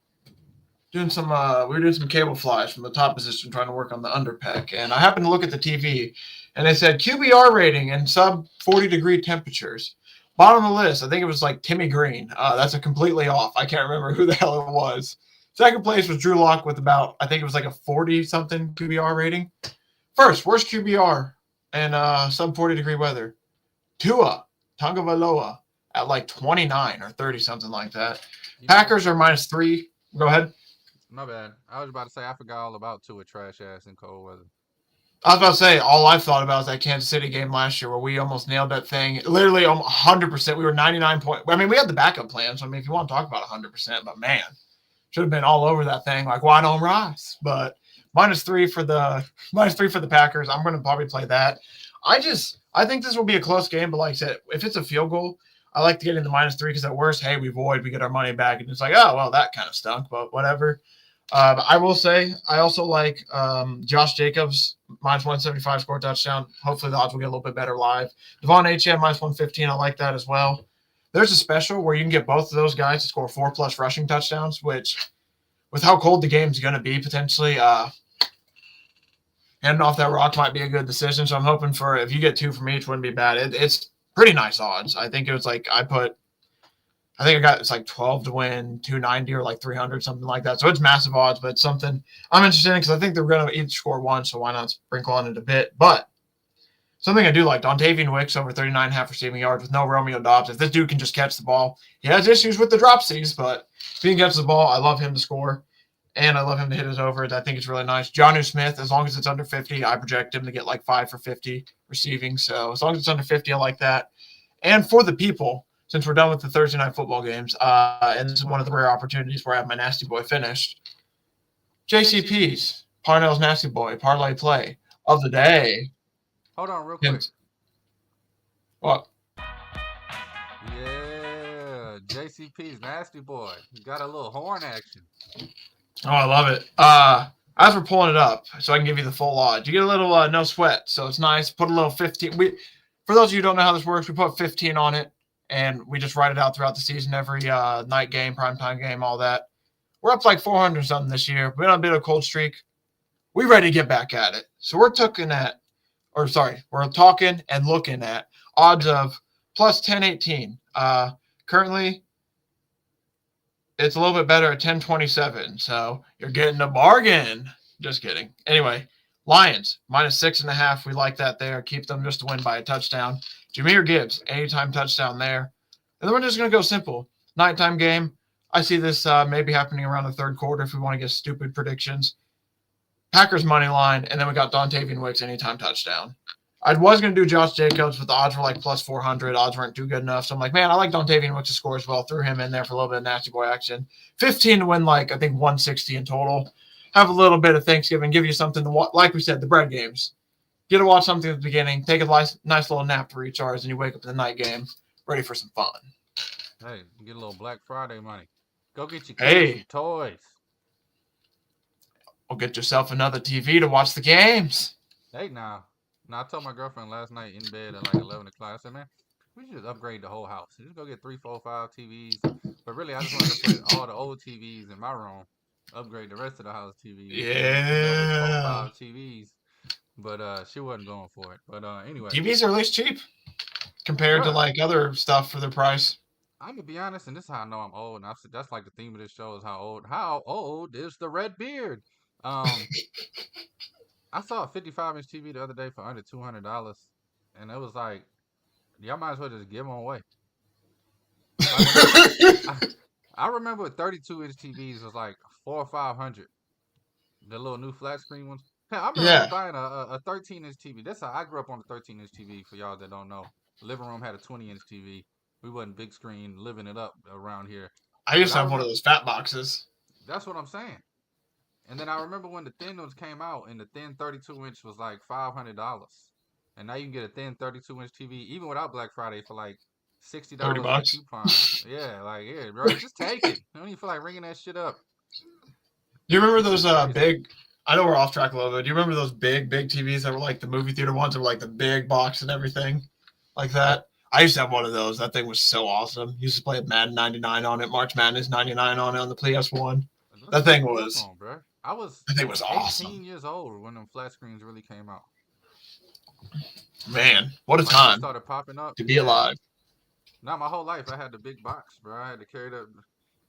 C: Doing some we were doing some cable flies from the top position trying to work on the underpack, and I happened to look at the TV and they said QBR rating and sub 40-degree temperatures. Bottom of the list, I think it was like Timmy Green. That's a completely off. I can't remember who the hell it was. Second place was Drew Lock with about, I think it was like a 40-something QBR rating. First, worst QBR and sub 40-degree weather. Tua Tagovailoa at like 29 or 30, something like that. Packers are minus 3. Go ahead.
A: My bad. I was about to say I forgot all about Tua trash ass in cold weather.
C: I was about to say, all I've thought about is that Kansas City game last year where we almost nailed that thing. Literally 100%. We were 99 point. I mean, we had the backup plan. So, I mean, if you want to talk about 100%, but man, should have been all over that thing like wide on rice. But minus 3 for the Packers. I'm going to probably play that. I think this will be a close game. But like I said, if it's a field goal, I like to get into minus 3 because at worst, hey, we void, we get our money back. And it's like, oh, well, that kind of stunk, but whatever. I will say I also like Josh Jacobs minus 175 score touchdown. Hopefully the odds will get a little bit better live. Devon Achane minus 115. I like that as well. There's a special where you can get both of those guys to score 4+ rushing touchdowns, which with how cold the game's going to be potentially, handing off that rock might be a good decision. So I'm hoping for if you get 2 from each, wouldn't be bad. It's pretty nice odds. I think it was like I think I got it's like 12 to win, 290 or like 300, something like that. So it's massive odds, but it's something I'm interested in because I think they're going to each score 1, so why not sprinkle on it a bit? But something I do like, Dontavian Wicks over 39.5 receiving yards with no Romeo Dobbs. If this dude can just catch the ball, he has issues with the dropsies, but if he can catch the ball, I love him to score. And I love him to hit his overs. I think it's really nice. Jonnu Smith, as long as it's under 50, I project him to get like 5 for 50 receiving. So as long as it's under 50, I like that. And for the people, since we're done with the Thursday night football games, and this is one of the rare opportunities where I have my Nasty Boy finished, JCP's, Parnell's Nasty Boy, parlay play of the day.
A: Hold on real quick.
C: What?
A: Yeah, JCP's Nasty Boy. You got a little horn action.
C: Oh, I love it. As we're pulling it up, so I can give you the full odds, you get a little no sweat, so it's nice. Put a little 15. For those of you who don't know how this works, we put 15 on it, and we just write it out throughout the season, every night game, primetime game, all that. We're up to like 400 something this year. We're on a bit of a cold streak. We're ready to get back at it. So we're talking and looking at odds of plus 1018. Currently, it's a little bit better at 1027. So you're getting a bargain. Just kidding. Anyway, Lions minus 6.5. We like that there. Keep them just to win by a touchdown. Jahmyr Gibbs, anytime touchdown there. And then we're just going to go simple. Nighttime game. I see this maybe happening around the third quarter if we want to get stupid predictions. Packers money line, and then we got Dontavian Wicks anytime touchdown. I was going to do Josh Jacobs, but the odds were like plus 400. Odds weren't too good enough. So I'm like, man, I like Dontavian Wicks to score as well. Threw him in there for a little bit of nasty boy action. 15 to win, like, I think 160 in total. Have a little bit of Thanksgiving. Give you something to watch. Like we said, the bread games. Get to watch something at the beginning. Take a nice little nap to recharge, and you wake up in the night game ready for some fun.
A: Hey, get a little Black Friday money. Go get your kids some toys.
C: Or get yourself another TV to watch the games.
A: Hey, now. I told my girlfriend last night in bed at like 11 o'clock. I said, man, we should just upgrade the whole house. Just go get 3, 4, 5 TVs. But really, I just wanted to put all the old TVs in my room. Upgrade the rest of the house TVs.
C: Yeah.
A: 4, 5 TVs. But she wasn't going for it. But anyway.
C: TVs are at least cheap compared to like other stuff for their price.
A: I'm going to be honest, and this is how I know I'm old. And I said that's like the theme of this show is how old is the red beard? I saw a 55-inch TV the other day for under $200, and it was like, y'all might as well just give them away. I remember 32-inch TVs was like $400 or $500. The little new flat screen ones. I remember buying a 13-inch TV. That's how I grew up on a 13-inch TV. For y'all that don't know, the living room had a 20-inch TV. We wasn't big screen living it up around here.
C: I used to have one of those fat boxes.
A: That's what I'm saying. And then I remember when the thin ones came out, and the thin 32-inch was like $500. And now you can get a thin 32-inch TV, even without Black Friday, for like $60 on a coupon. Yeah, bro, just take it. I don't even feel like ringing that shit up.
C: Do you remember those big? I know we're off track a little bit. Do you remember those big TVs that were like the movie theater ones, that were like the big box and everything, like that? I used to have one of those. That thing was so awesome. Used to play Madden 99 on it, March Madness 99 on it on the PS1. That thing was.
A: Bro. I was 18
C: awesome.
A: years old when them flat screens really came out.
C: Man, what a time
A: started popping up
C: to be alive.
A: Not my whole life. I had the big box, bro. I had to carry that.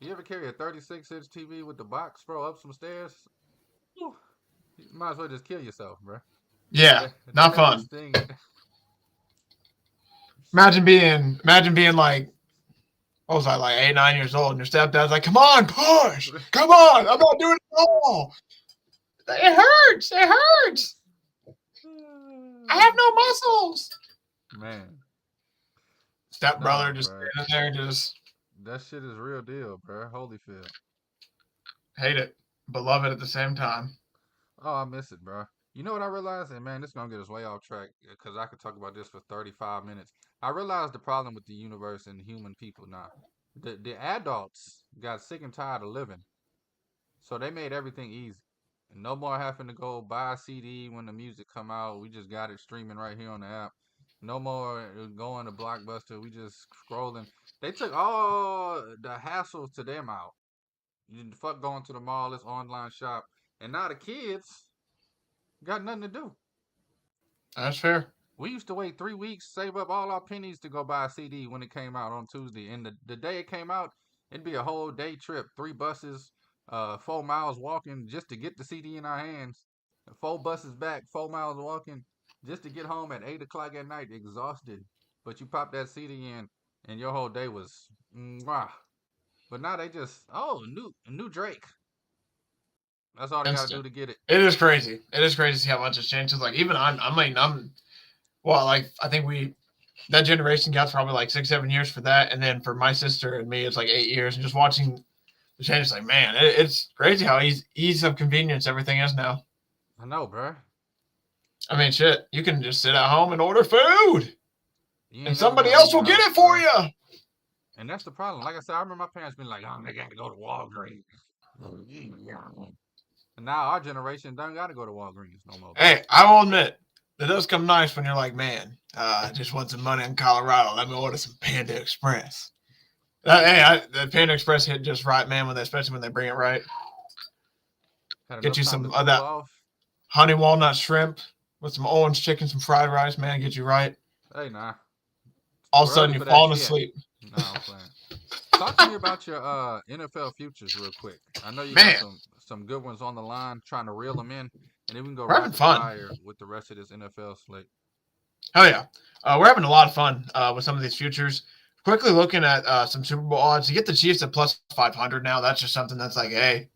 A: You ever carry a 36-inch TV with the box, bro, up some stairs? You might as well just kill yourself, bro.
C: Yeah, not fun. Imagine being like, what was I, like 8, 9 years old, and your stepdad's like, come on, push. Come on. I'm not doing it at all. It hurts. I have no muscles.
A: Man.
C: Stepbrother just standing there just.
A: That shit is real deal, bro. Holyfield.
C: Hate it, but love it at the same time.
A: Oh, I miss it, bro. You know what I realized? And man, this is going to get us way off track because I could talk about this for 35 minutes. I realized the problem with the universe and human people now. The adults got sick and tired of living. So they made everything easy. And no more having to go buy a CD when the music come out. We just got it streaming right here on the app. No more going to Blockbuster. We just scrolling. They took all the hassle to them out. You fuck going to the mall, this online shop. And now the kids got nothing to do.
C: That's fair.
A: We used to wait 3 weeks, save up all our pennies to go buy a CD when it came out on Tuesday. And the day it came out, it'd be a whole day trip. 3 buses, 4 miles walking just to get the CD in our hands. 4 buses back, 4 miles walking just to get home at 8 o'clock at night, exhausted. But you pop that CD in, and your whole day was mwah. But now they just new Drake. That's all they got to do
D: Instant.
A: to get it.
D: It is crazy. It is crazy to see how much it's changed. 'Cause, like, even well, like, I think that generation got probably like 6-7 years for that, and then for my sister and me, it's like 8 years. And just watching the change, it's like, man, it's crazy how ease of convenience everything is now.
A: I know, bro.
D: I mean, shit, you can just sit at home and order food, and somebody
A: never
D: else will get it for you.
A: And that's the problem. Like I said, I remember my parents being like, "Oh, they got to go to Walgreens." And now our generation don't got to go to Walgreens no more.
D: Hey, I will admit, it does come nice when you're like, man, I just want some money in Colorado. Let me order some Panda Express. The Panda Express hit just right, man, especially when they bring it right. Get you some of that honey walnut shrimp with some orange chicken, some fried rice, man, get you right.
A: Hey, nah.
D: All of a sudden, you're falling asleep.
A: No, I'm playing. Talk to me about your NFL futures real quick. I know you got some good ones on the line, trying to reel them in, and then we can go rapid fire with the rest of this NFL slate.
D: Oh, yeah. We're having a lot of fun with some of these futures. Quickly looking at some Super Bowl odds. You get the Chiefs at plus 500 now. That's just something that's like, hey,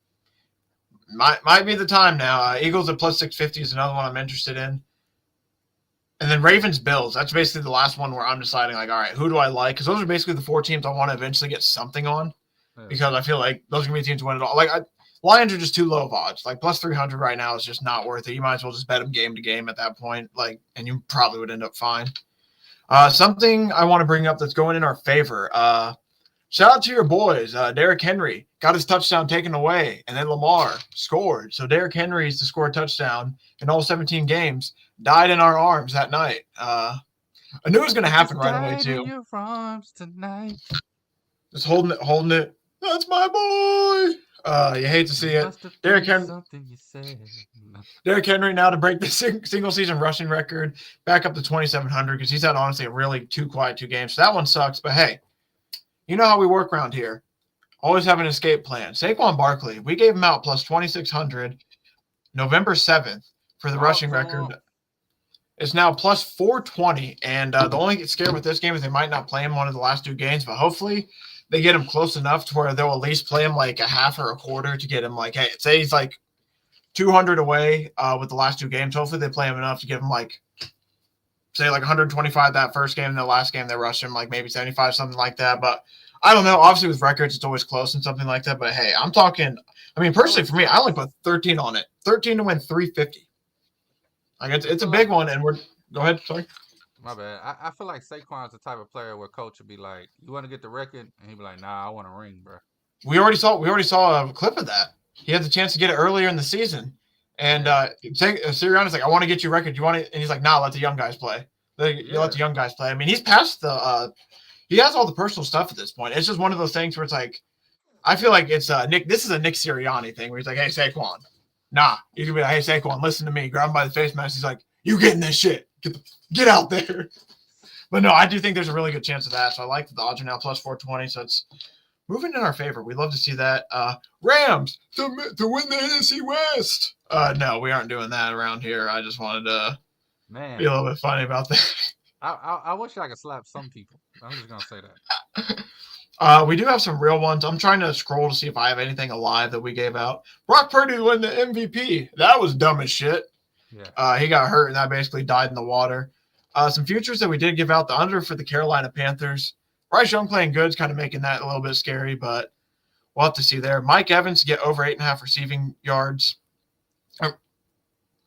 D: might be the time now. Eagles at plus 650 is another one I'm interested in. And then Ravens-Bills. That's basically the last one where I'm deciding, like, all right, who do I like? Because those are basically the 4 teams I want to eventually get something on. Yeah. Because I feel like those are going to be teams to win it all. Like, Lions are just too low of odds. Like, plus 300 right now is just not worth it. You might as well just bet them game to game at that point. Like, and you probably would end up fine. Something I want to bring up that's going in our favor. Shout out to your boys. Derrick Henry got his touchdown taken away, and then Lamar scored. So Derrick Henry's to score a touchdown in all 17 games. Died in our arms that night. I knew it was going to happen right away, too.
A: In your arms tonight.
D: Just holding it. That's my boy. You hate to see it. Derrick Henry now to break the single season rushing record back up to 2,700 because he's had honestly a really too quiet 2 games. So that one sucks. But hey, you know how we work around here. Always have an escape plan. Saquon Barkley, we gave him out plus 2,600 November 7th for the rushing record. It's now plus 420. And the only scare with this game is they might not play him one of the last 2 games, but hopefully they get him close enough to where they'll at least play him like a half or a quarter to get him like, hey, say he's like 200 away with the last 2 games. Hopefully they play him enough to give him like, say like 125 that first game, and the last game they rush him like maybe 75, something like that. But I don't know. Obviously with records, it's always close and something like that. But hey, I'm talking, I mean, personally for me, I only put 13 on it. 13 to win 350. Like it's a big one, and go ahead, sorry.
A: My bad. I feel like Saquon's the type of player where coach would be like, "You want to get the record?" And he'd be like, "Nah, I want a ring, bro."
D: We already saw a clip of that. He had the chance to get it earlier in the season, and Sirianni's like, "I want to get you a record. You want it?" And he's like, "Nah, let the young guys play. Let the young guys play." I mean, he's past the. He has all the personal stuff at this point. It's just one of those things where it's like, I feel like it's Nick. This is a Nick Sirianni thing where he's like, "Hey, Saquon." Nah, he's gonna be like, "Hey, Saquon, listen to me." Grab him by the face mask. He's like, "You getting this shit? Get out there." But no, I do think there's a really good chance of that. So I like the odds are now plus 420. So it's moving in our favor. We love to see that. Rams to win the NFC West. No, we aren't doing that around here. I just wanted to be a little bit funny about that.
A: I wish I could slap some people. I'm just gonna say that.
D: We do have some real ones. I'm trying to scroll to see if I have anything alive that we gave out. Brock Purdy to win the MVP. That was dumb as shit. Yeah. He got hurt, and that basically died in the water. Some futures that we did give out, the under for the Carolina Panthers. Bryce Young playing good is kind of making that a little bit scary, but we'll have to see there. Mike Evans to get over 8.5 receiving yards.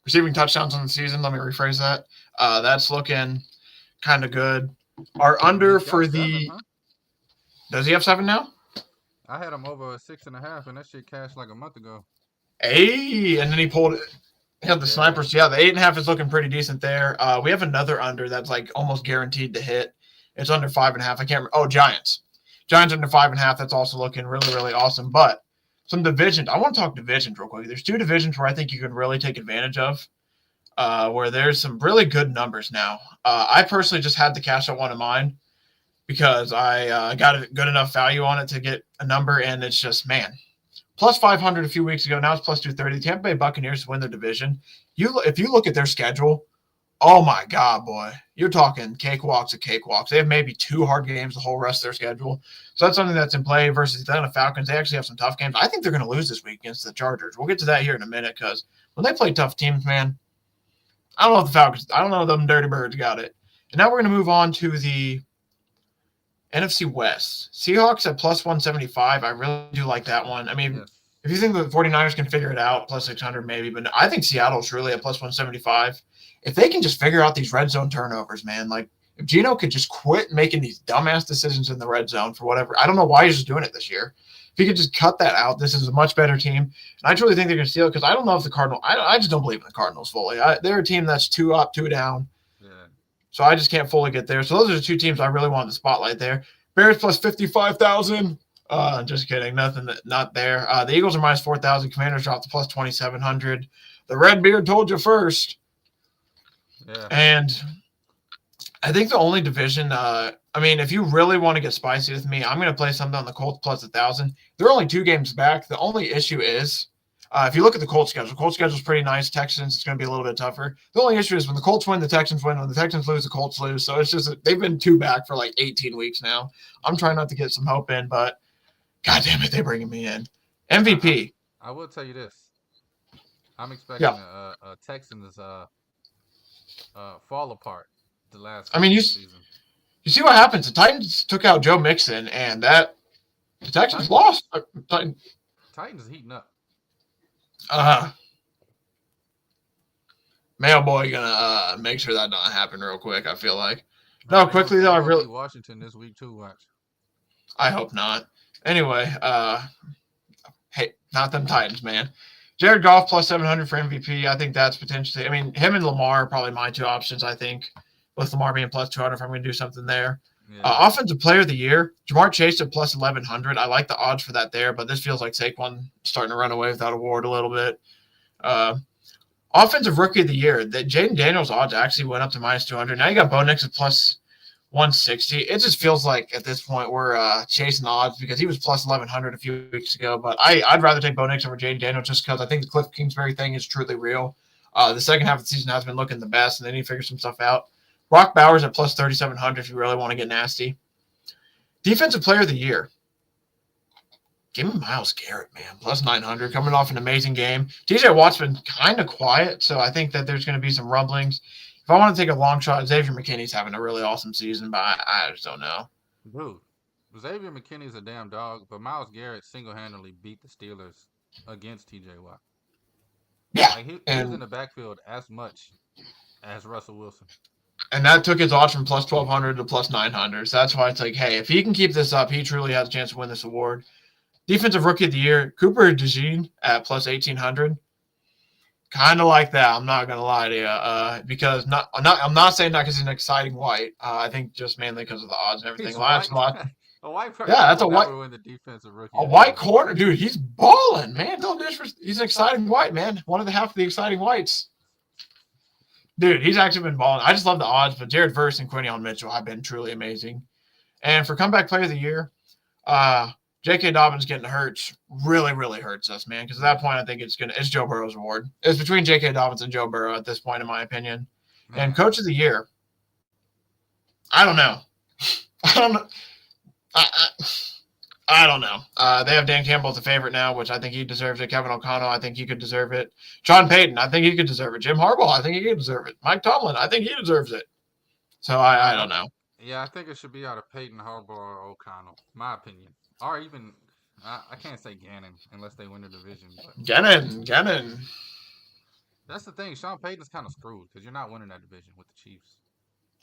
D: Receiving touchdowns on the season. Let me rephrase that. That's looking kind of good. Our under for the... 7, huh? Does he have 7 now?
A: I had him over 6.5, and that shit cashed like a month ago.
D: Hey, and then he pulled it. He had the snipers. Yeah, the 8.5 is looking pretty decent there. We have another under that's like almost guaranteed to hit. It's under 5.5. I can't remember. Oh, Giants. Giants under 5.5. That's also looking really, really awesome. But some divisions. I want to talk divisions real quick. There's 2 divisions where I think you can really take advantage of, where there's some really good numbers now. I personally just had to cash out one of mine because I got a good enough value on it to get a number, and it's just, man. Plus 500 a few weeks ago. Now it's plus 230. Tampa Bay Buccaneers win the division. If you look at their schedule, Oh my God, boy. You're talking cakewalks of cakewalks. They have maybe 2 hard games the whole rest of their schedule. So that's something that's in play versus the Atlanta Falcons. They actually have some tough games. I think they're going to lose this week against the Chargers. We'll get to that here in a minute because when they play tough teams, man, I don't know if the Falcons, I don't know if them Dirty Birds got it. And now we're going to move on to the NFC West. Seahawks at plus 175. I really do like that one. I mean, if you think the 49ers can figure it out, plus 600 maybe, but I think Seattle's really at plus 175. If they can just figure out these red zone turnovers, man, like if Geno could just quit making these dumbass decisions in the red zone for whatever, I don't know why he's just doing it this year. If he could just cut that out, this is a much better team. And I truly think they're going to steal it because I don't know if the Cardinals, I just don't believe in the Cardinals fully. They're a team that's 2 up, 2 down. Yeah. So I just can't fully get there. So those are the 2 teams I really want the spotlight there. Bears plus 55,000. Just kidding. Nothing, not there. The Eagles are minus 4,000. Commanders dropped to plus 2,700. The Red Beard told you first. Yeah. And I think the only division, I mean, if you really want to get spicy with me, I'm going to play something on the Colts plus 1,000. They're only 2 games back. The only issue is, if you look at the Colts schedule is pretty nice. Texans, it's going to be a little bit tougher. The only issue is when the Colts win, the Texans win. When the Texans lose, the Colts lose. So it's just they've been 2 back for like 18 weeks now. I'm trying not to get some hope in, but God damn it, they're bringing me in. MVP.
A: I will tell you this. I'm expecting a Texans fall apart the last season.
D: You see what happens. The Titans took out Joe Mixon, and the Texans lost.
A: Titans heating up.
D: Mail boy gonna make sure that doesn't happen real quick. I feel like. No, quickly though. I really
A: Washington this week too. Watch.
D: I hope not. Anyway, hey, not them Titans, man. Jared Goff plus 700 for MVP. I think that's potentially. I mean, him and Lamar are probably my 2 options. I think with Lamar being plus 200, if I'm going to do something there. Yeah. Offensive Player of the Year, Jamar Chase at plus 1,100. I like the odds for that there, but this feels like Saquon starting to run away with that award a little bit. Offensive Rookie of the Year, that Jaden Daniels odds actually went up to minus 200. Now you got Bo Nix at plus 160. It just feels like at this point we're chasing odds because he was plus 1,100 a few weeks ago. But I'd rather take Bo Nix over Jaden Daniels just because I think the Cliff Kingsbury thing is truly real. The second half of the season has been looking the best, and then he figures some stuff out. Brock Bowers at plus 3,700 if you really want to get nasty. Defensive Player of the Year. Give me Myles Garrett, man. Plus 900, coming off an amazing game. TJ Watt's been kind of quiet, so I think that there's going to be some rumblings. If I want to take a long shot, Xavier McKinney's having a really awesome season, but I just don't know.
A: Dude, Xavier McKinney's a damn dog, but Myles Garrett single-handedly beat the Steelers against TJ Watt.
D: Yeah.
A: Like he was in the backfield as much as Russell Wilson.
D: And that took his odds from plus 1,200 to plus 900. So that's why it's like, hey, if he can keep this up, he truly has a chance to win this award. Defensive Rookie of the Year, Cooper DeJean at plus 1,800. Kind of like that. I'm not gonna lie to you, because I'm not saying that because he's an exciting white. I think just mainly because of the odds and everything.
A: A white person.
D: Yeah, that's a white.
A: Win the defensive rookie.
D: A white corner, dude. He's balling, man. Don't disrespect. He's an exciting white, man. One of the half of the exciting whites. Dude, he's actually been balling. I just love the odds, but Jared Verse and Quinion Mitchell have been truly amazing. And for comeback player of the year, J.K. Dobbins getting hurt really, really hurts us, man. Because at that point, I think it's Joe Burrow's award. It's between J.K. Dobbins and Joe Burrow at this point, in my opinion. And coach of the year, I don't know. I don't know. I don't know. They have Dan Campbell as a favorite now, which I think he deserves it. Kevin O'Connell, I think he could deserve it. Sean Payton, I think he could deserve it. Jim Harbaugh, I think he could deserve it. Mike Tomlin, I think he deserves it. So I don't know.
A: Yeah, I think it should be out of Payton, Harbaugh, or O'Connell, my opinion. Or even, I can't say Gannon unless they win the division. But
D: Gannon.
A: That's the thing. Sean Payton's kind of screwed because you're not winning that division with the Chiefs.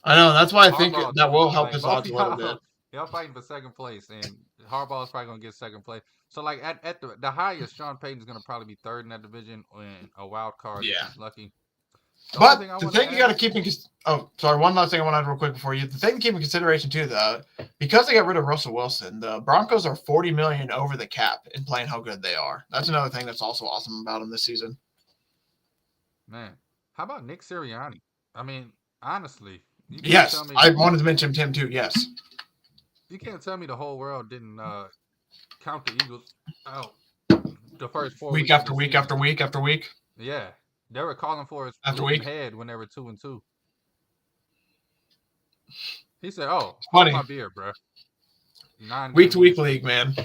D: I know. That's why I think that will help his odds a little bit.
A: Y'all fighting for second place, and Harbaugh's probably going to get second place. So, like, at the highest, Sean Payton's going to probably be third in that division and a wild card if he's lucky.
D: But the thing you got to keep in one last thing I want to add real quick before you. The thing to keep in consideration, too, though, because they got rid of Russell Wilson, the Broncos are $40 million over the cap in playing how good they are. That's another thing that's also awesome about them this season.
A: Man, how about Nick Sirianni? I mean, honestly.
D: Yes, I wanted to mention him, too, yes.
A: You can't tell me the whole world didn't count the Eagles out the first 4 weeks.
D: Week after week after week after week.
A: Yeah. They were calling for his
D: after week
A: head when they were 2-2. He said, "Oh,
D: Funny.
A: hold my beer, bro."
D: Week to week league, man.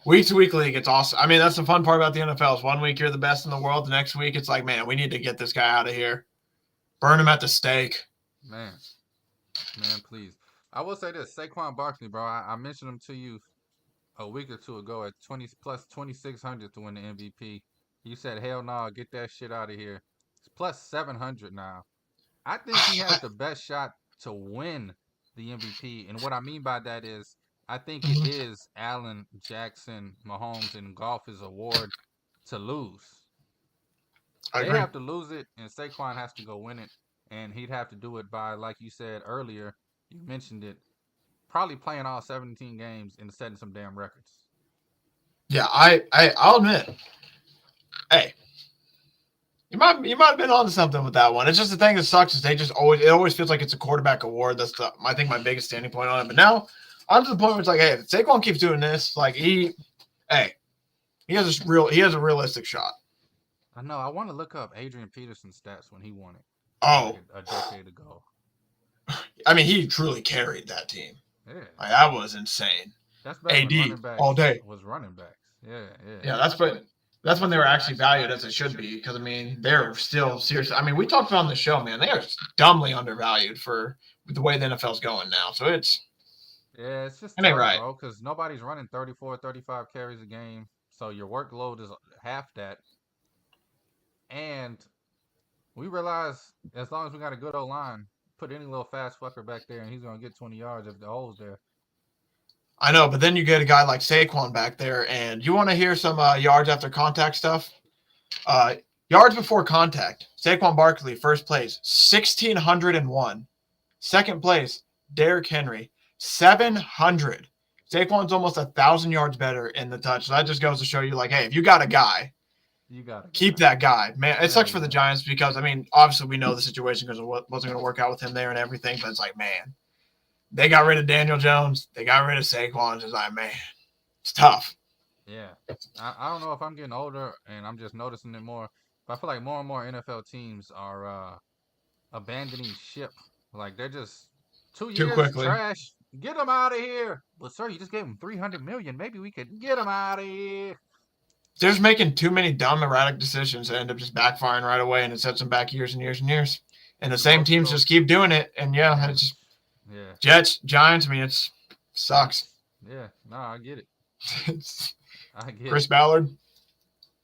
D: Week to week league, it's awesome. I mean, that's the fun part about the NFL. Is 1 week you're the best in the world, the next week it's like, man, we need to get this guy out of here. Burn him at the stake.
A: Man, please. I will say this: Saquon Barkley, bro. I mentioned him to you a week or two ago at 20 plus 2,600 to win the MVP. You said, "Hell no, get that shit out of here." It's plus 700 now. I think he has the best shot to win the MVP, and what I mean by that is, I think it is Allen, Jackson, Mahomes, and Golf's award to lose. They have to lose it, and Saquon has to go win it, and he'd have to do it by, like you said earlier, you mentioned it, probably playing all 17 games and setting some damn records.
D: Yeah, I'll admit, hey, you might have been on something with that one. It's just the thing that sucks is it always feels like it's a quarterback award. That's I think my biggest standing point on it. But now I'm to the point where it's like, hey, if Saquon keeps doing this, like he has a realistic shot.
A: I know. I want to look up Adrian Peterson's stats when he won it.
D: Oh,
A: like a decade ago.
D: I mean, he truly carried that team.
A: Yeah,
D: like, that was insane.
A: That's back
D: AD
A: when running backs
D: all day
A: was running backs. Yeah.
D: That's when they were actually valued as it should be, because I mean they're still serious. I mean, we talked about on the show, man, they are dumbly undervalued for the way the NFL's going now. So it's
A: just
D: tough,
A: right, bro, because nobody's running 34, 35 carries a game, so your workload is half that. And we realize as long as we got a good O-line, put any little fast fucker back there, and he's gonna get 20 yards if the hole's there.
D: I know, but then you get a guy like Saquon back there, and you want to hear some yards after contact stuff? Yards before contact, Saquon Barkley, first place, 1,601. Second place, Derrick Henry, 700. Saquon's almost 1,000 yards better in the touch. So that just goes to show you, like, hey, if you got a guy,
A: you got to
D: keep that guy. Man, it sucks for the Giants because, I mean, obviously we know the situation because it wasn't going to work out with him there and everything, but it's like, man, they got rid of Daniel Jones. They got rid of Saquon. It's like, man, it's tough.
A: Yeah. I don't know if I'm getting older and I'm just noticing it more, but I feel like more and more NFL teams are abandoning ship. Like, they're just 2 years
D: too quickly.
A: Trash. Get them out of here. But, sir, you just gave them $300 million. Maybe we could get them out of here.
D: They're just making too many dumb, erratic decisions that end up just backfiring right away, and it sets them back years and years and years. And the same teams just keep doing it, and it's just Jets, Giants. I mean, it sucks.
A: Yeah, no, I get it. I get
D: Chris Ballard.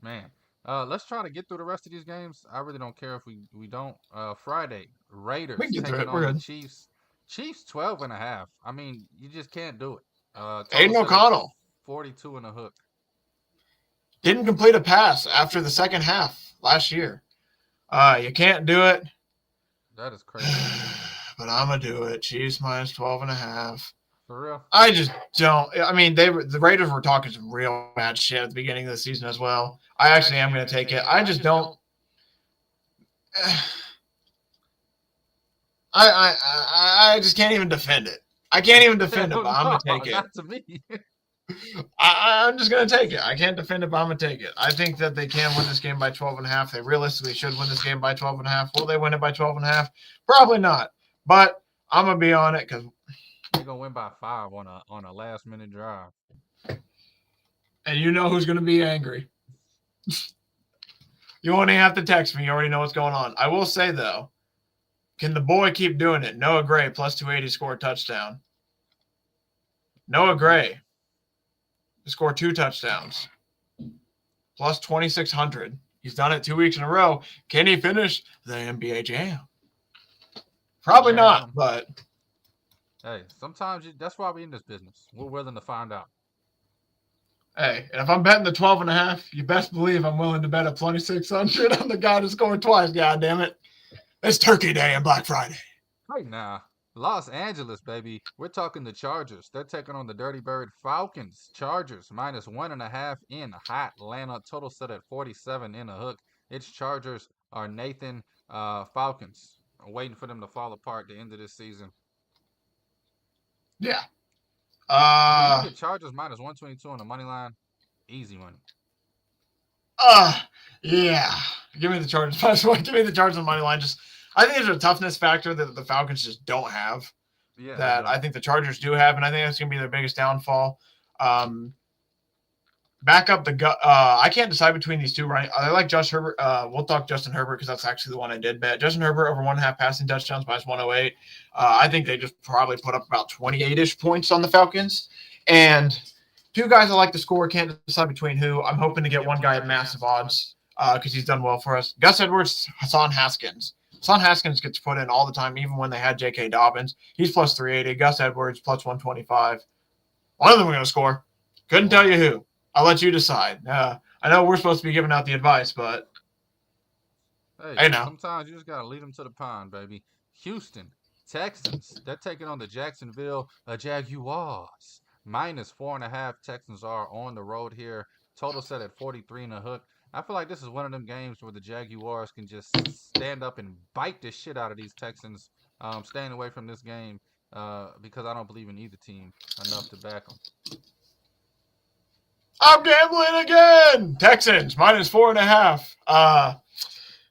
A: Man, let's try to get through the rest of these games. I really don't care if we don't. Friday, Raiders taking on the Chiefs. Chiefs 12.5. I mean, you just can't do it.
D: Aiden O'Connell,
A: 42 and a hook.
D: Didn't complete a pass after the second half last year. You can't do it.
A: That is crazy.
D: But I'm going to do it. Chiefs minus 12.5.
A: For real?
D: I just don't. I mean, the Raiders were talking some real bad shit at the beginning of the season as well. I actually am going to take it. I just don't. I just can't even defend it. I can't even defend it, but I'm going to take it.
A: Not to me.
D: I'm just going to take it. I can't defend it, but I'm going to take it. I think that they can win this game by 12.5. They realistically should win this game by 12.5. Will they win it by 12.5? Probably not. But I'm going to be on it because
A: they're going to win by 5 on a last-minute drive.
D: And you know who's going to be angry. You won't even have to text me. You already know what's going on. I will say, though, can the boy keep doing it? Noah Gray, plus 280, score a touchdown. Noah Gray score 2 touchdowns. Plus 2,600. He's done it 2 weeks in a row. Can he finish the NBA Jam? Probably not, but
A: hey, sometimes that's why we're in this business. We're willing to find out.
D: Hey, and if I'm betting the 12.5, you best believe I'm willing to bet a 2,600 on the guy to score twice. God damn it! It's Turkey Day and Black Friday.
A: Right now, Los Angeles, baby. We're talking the Chargers. They're taking on the Dirty Bird Falcons. Chargers minus 1.5 in hot Atlanta. Total set at 47 in a hook. Its Chargers are Nathan Falcons. I'm waiting for them to fall apart at the end of this season.
D: Yeah.
A: The Chargers minus 122 on the money line. Easy money.
D: Yeah. Give me the Chargers. Give me the Chargers on the money line. Just I think there's a toughness factor that the Falcons just don't have.
A: Yeah,
D: that I think the Chargers do have, and I think that's going to be their biggest downfall. Back up the gut. I can't decide between these two. Right? I like Josh Herbert. We'll talk Justin Herbert because that's actually the one I did bet. Justin Herbert over 1.5 passing touchdowns minus 108. I think they just probably put up about 28-ish points on the Falcons. And two guys I like to score. Can't decide between who. I'm hoping to get one guy at massive odds because he's done well for us. Gus Edwards, Hassan Haskins. Hassan Haskins gets put in all the time, even when they had J.K. Dobbins. He's plus 380. Gus Edwards plus 125. One of them are going to score. Couldn't tell you who. I'll let you decide. I know we're supposed to be giving out the advice, but
A: hey,
D: now.
A: Sometimes you just got to lead them to the pond, baby. Houston Texans. They're taking on the Jacksonville Jaguars. Minus 4.5. Texans are on the road here. Total set at 43 and a hook. I feel like this is one of them games where the Jaguars can just stand up and bite the shit out of these Texans. Staying away from this game because I don't believe in either team enough to back them.
D: I'm gambling again. Texans minus 4.5.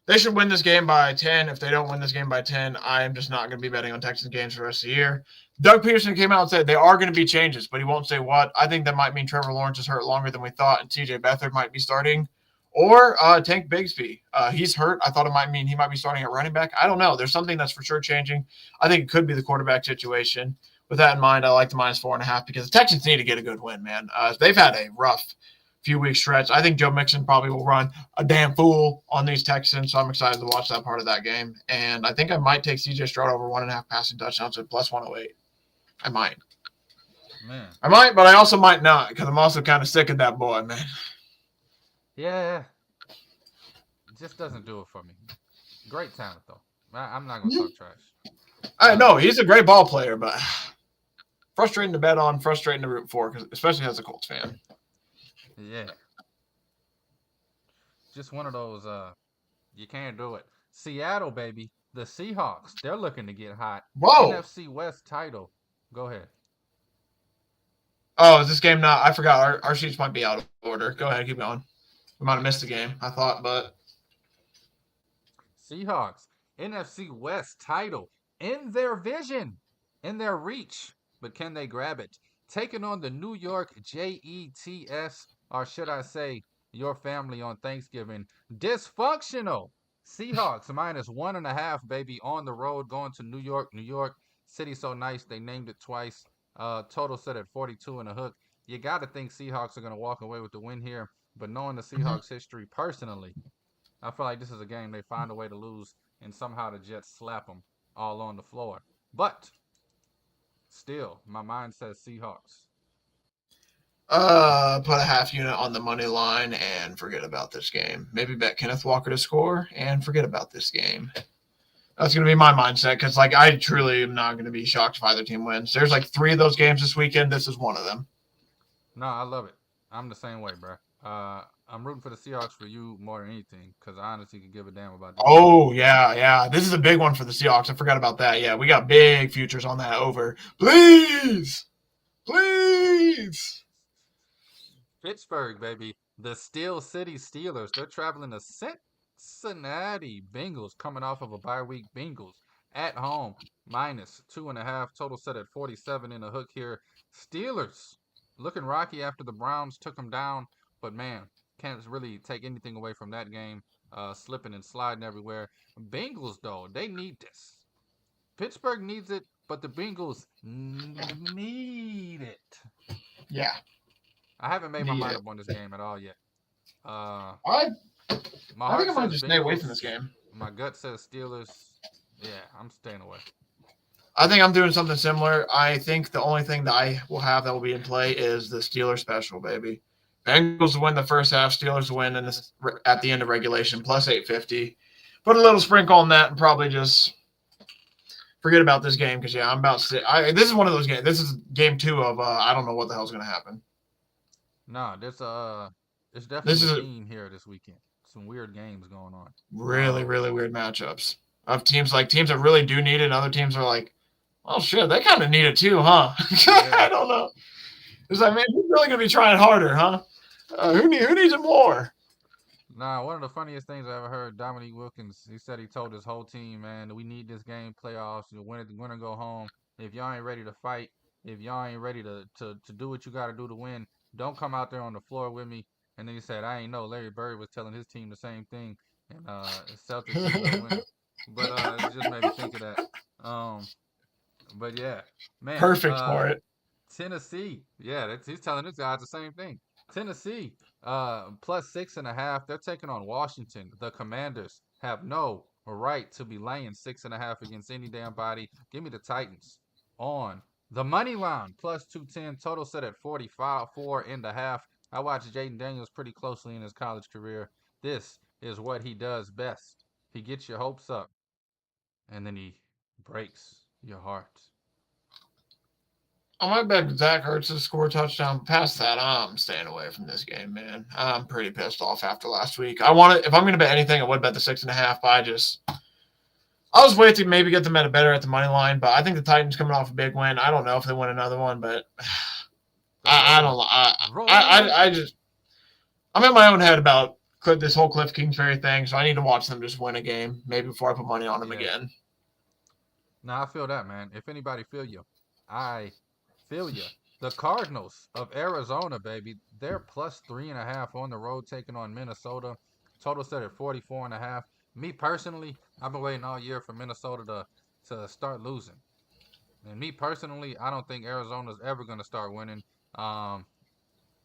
D: They should win this game by 10. If they don't win this game by 10, I am just not going to be betting on Texans games for the rest of the year. Doug Peterson came out and said they are going to be changes, but he won't say what. I think that might mean Trevor Lawrence is hurt longer than we thought, and TJ Beathard might be starting. Or Tank Bigsby. He's hurt. I thought it might mean he might be starting at running back. I don't know. There's something that's for sure changing. I think it could be the quarterback situation. With that in mind, I like the minus 4.5 because the Texans need to get a good win, man. They've had a rough few week stretch. I think Joe Mixon probably will run a damn fool on these Texans, so I'm excited to watch that part of that game. And I think I might take CJ Stroud over 1.5 passing touchdowns at plus 108. I might.
A: Man.
D: I might, but I also might not because I'm also kind of sick of that boy, man.
A: Yeah. It just doesn't do it for me. Great talent, though. I'm not going to talk trash.
D: I know. He's a great ball player, but frustrating to bet on, frustrating to root for, especially as a Colts fan.
A: Yeah. Just one of those, you can't do it. Seattle, baby. The Seahawks, they're looking to get hot.
D: Whoa.
A: NFC West title. Go ahead.
D: Oh, is this game not? I forgot. Our sheets might be out of order. Go ahead. Keep going. We might have missed the game, I thought, but.
A: Seahawks, NFC West title in their vision, in their reach. But can they grab it? Taking on the New York Jets, or should I say, your family on Thanksgiving. Dysfunctional. Seahawks minus 1.5, baby, on the road going to New York. New York City so nice they named it twice. Total set at 42 and a hook. You got to think Seahawks are going to walk away with the win here. But knowing the Seahawks history personally, I feel like this is a game they find a way to lose and somehow the Jets slap them all on the floor. But still, my mind says Seahawks.
D: Put a half unit on the money line and forget about this game. Maybe bet Kenneth Walker to score and forget about this game. That's going to be my mindset because, I truly am not going to be shocked if either team wins. There's 3 of those games this weekend. This is one of them.
A: No, I love it. I'm the same way, bro. I'm rooting for the Seahawks for you more than anything because I honestly could give a damn about this.
D: Oh, yeah. This is a big one for the Seahawks. I forgot about that. Yeah, we got big futures on that over. Please.
A: Pittsburgh, baby. The Steel City Steelers. They're traveling to Cincinnati Bengals coming off of a bye week. Bengals at home minus 2.5. Total set at 47 in a hook here. Steelers looking rocky after the Browns took them down. But, man, can't really take anything away from that game. Slipping and sliding everywhere. Bengals, though, they need this. Pittsburgh needs it, but the Bengals need it.
D: Yeah.
A: I haven't made my mind up on this game at all yet.
D: I think I might just stay away from this game.
A: My gut says Steelers. Yeah, I'm staying away.
D: I think I'm doing something similar. I think the only thing that I will have that will be in play is the Steelers special, baby. Bengals win the first half. Steelers win at the end of regulation, plus 850. Put a little sprinkle on that and probably just forget about this game because, I'm about to this is one of those games. This is game 2 of I don't know what the hell's going to happen.
A: No, there's definitely a theme here this weekend. Some weird games going on.
D: Really, really weird matchups of teams that really do need it, and other teams are like, well, shit, they kind of need it too, huh? Yeah. I don't know. It's like, man, who's really gonna be trying harder, huh? Who needs it more?
A: Nah, one of the funniest things I ever heard, Dominique Wilkins, he said he told his whole team, man, we need this game, playoffs, you win it, go home. If y'all ain't ready to fight, if y'all ain't ready to do what you got to do to win, don't come out there on the floor with me. And then he said, I ain't know Larry Bird was telling his team the same thing, and Celtics ended up winning. But it just made me think of that. But yeah, man,
D: Perfect for it.
A: Tennessee, yeah, he's telling his guys the same thing. Tennessee, plus 6.5. They're taking on Washington. The Commanders have no right to be laying 6.5 against any damn body. Give me the Titans on the money line, plus 210. Total set at 44.5. I watched Jaden Daniels pretty closely in his college career. This is what he does best. He gets your hopes up, and then he breaks your heart.
D: I might bet Zach Ertz to score a touchdown. Past that, I'm staying away from this game, man. I'm pretty pissed off after last week. If I'm going to bet anything, I would bet the 6.5. But I was waiting to maybe get them at a better at the money line. But I think the Titans coming off a big win. I don't know if they win another one, but I don't know. I'm in my own head about this whole Cliff Kingsbury thing, so I need to watch them just win a game maybe before I put money on them again.
A: Nah, I feel that, man. If anybody feel you, I feel you. The Cardinals of Arizona, baby, they're plus 3.5 on the road taking on Minnesota. Total set at 44.5. Me personally, I've been waiting all year for Minnesota to start losing. And me personally, I don't think Arizona's ever going to start winning,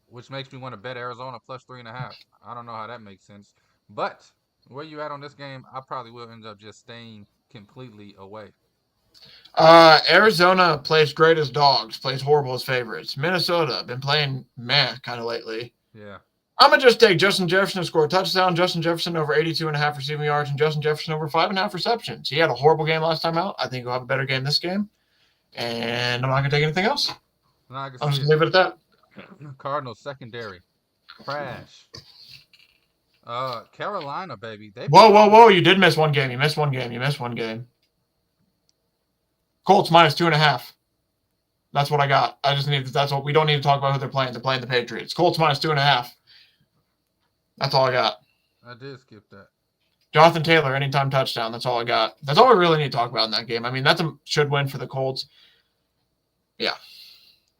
A: which makes me want to bet Arizona plus 3.5. I don't know how that makes sense. But where you at on this game, I probably will end up just staying completely away.
D: Arizona plays great as dogs, plays horrible as favorites. Minnesota been playing kind of lately.
A: Yeah.
D: I'm going to just take Justin Jefferson to score a touchdown, Justin Jefferson over 82.5 receiving yards, and Justin Jefferson over 5.5 receptions. He had a horrible game last time out. I think he'll have a better game this game. And I'm not going to take anything else. I'm just going to leave it at that.
A: Cardinals secondary. Crash. Carolina, baby.
D: Whoa. You did miss one game. You missed one game. Colts minus 2.5. That's what I got. We don't need to talk about who they're playing. They're playing the Patriots. Colts minus 2.5. That's all I got.
A: I did skip that.
D: Jonathan Taylor, anytime touchdown. That's all I got. That's all we really need to talk about in that game. I mean, that's a should win for the Colts. Yeah.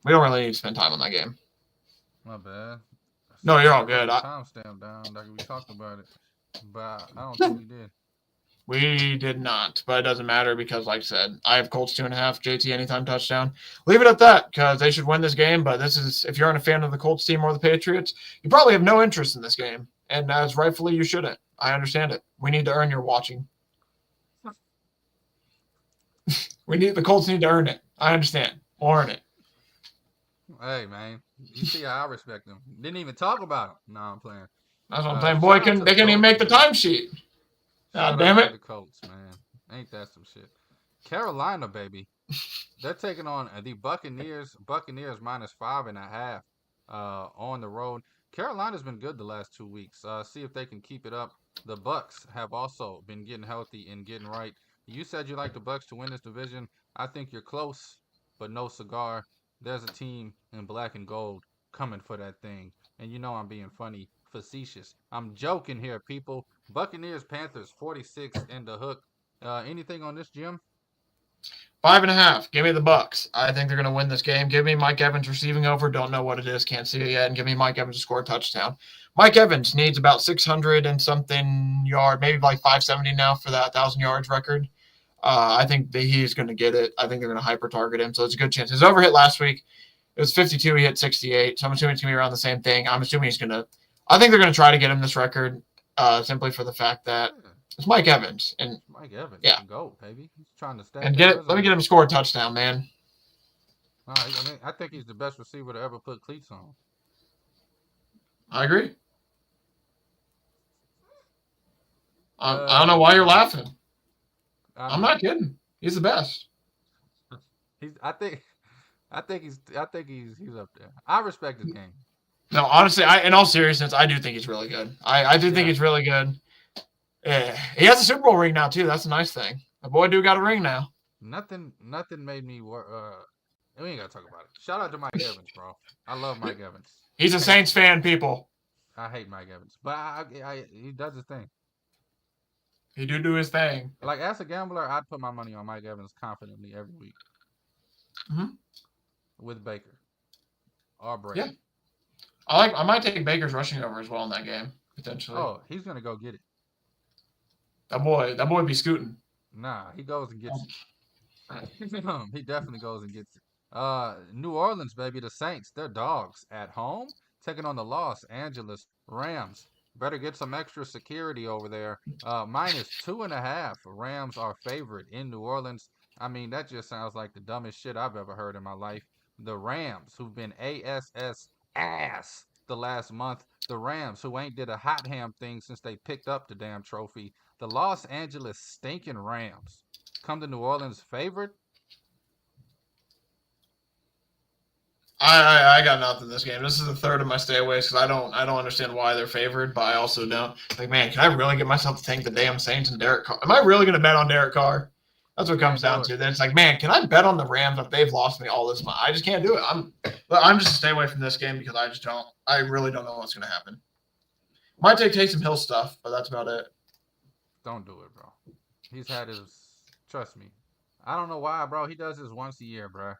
D: We don't really need to spend time on that game.
A: My bad.
D: No, you're all good.
A: Timestamp down like we talked about it. But I don't think we did.
D: We did not, but it doesn't matter because, like I said, I have Colts 2.5, JT anytime touchdown. Leave it at that because they should win this game. But if you're a fan of the Colts team or the Patriots, you probably have no interest in this game, and as rightfully you shouldn't. I understand it. We need to earn your watching. The Colts need to earn it. I understand. We'll earn it.
A: Hey man, you see how I respect them. Didn't even talk about them. No, I'm playing.
D: That's what I'm saying. Boy, they can't even make the timesheet. God damn it.
A: The Colts, man. Ain't that some shit? Carolina, baby. They're taking on the Buccaneers. Buccaneers minus 5.5 on the road. Carolina's been good the last 2 weeks. See if they can keep it up. The Bucs have also been getting healthy and getting right. You said you like the Bucs to win this division. I think you're close, but no cigar. There's a team in black and gold coming for that thing. And you know I'm being funny, facetious. I'm joking here, people. Buccaneers, Panthers, 46 in the hook. Anything on this, Jim?
D: 5.5. Give me the Bucs. I think they're going to win this game. Give me Mike Evans receiving over. Don't know what it is. Can't see it yet. And give me Mike Evans to score a touchdown. Mike Evans needs about 600 and something yard, maybe like 570 now for that 1,000 yards record. I think that he's going to get it. I think they're going to hyper target him. So it's a good chance. His over hit last week, it was 52. He hit 68. So I'm assuming it's going to be around the same thing. I'm assuming I think they're going to try to get him this record simply for the fact that it's Mike Evans. And
A: Mike Evans.
D: Yeah.
A: Go, baby. He's trying to stack.
D: And let me get him to score a touchdown, man.
A: I think he's the best receiver to ever put cleats on.
D: I agree. I don't know why you're laughing. I'm not kidding. He's the best.
A: I think he's up there. I respect his game.
D: No, honestly, in all seriousness, I do think he's really good. I do think he's really good. Yeah. He has a Super Bowl ring now too. That's a nice thing. The boy got a ring now.
A: Nothing made me we ain't gotta talk about it. Shout out to Mike Evans, bro. I love Mike Evans.
D: He's a Saints fan, people.
A: I hate Mike Evans, but he does his thing.
D: He do his thing.
A: Like, as a gambler, I'd put my money on Mike Evans confidently every week with Baker or Brady.
D: Yeah. I might take Baker's rushing over as well in that game, potentially.
A: Oh, he's going to go get it.
D: That boy be scooting.
A: Nah, he goes and gets it. He definitely goes and gets it. New Orleans, baby, the Saints, they're dogs at home, taking on the Los Angeles Rams. Better get some extra security over there. -2.5. Rams are favorite in New Orleans. I mean, that just sounds like the dumbest shit I've ever heard in my life. The Rams, who've been ass the last month. The Rams, who ain't did a hot ham thing since they picked up the damn trophy. The Los Angeles stinking Rams come to New Orleans favorite.
D: I got nothing in this game. This is the third of my stayaways because I don't understand why they're favored, but I also don't. Like, man, can I really get myself to tank the damn Saints and Derek Carr? Am I really going to bet on Derek Carr? That's what it comes down to. Then it's like, man, can I bet on the Rams if they've lost me all this money? I just can't do it. I'm just stay away from this game because I really don't know what's going to happen. Might take Taysom Hill stuff, but that's about it.
A: Don't do it, bro. He's had his. Trust me. I don't know why, bro. He does this once a year, bro.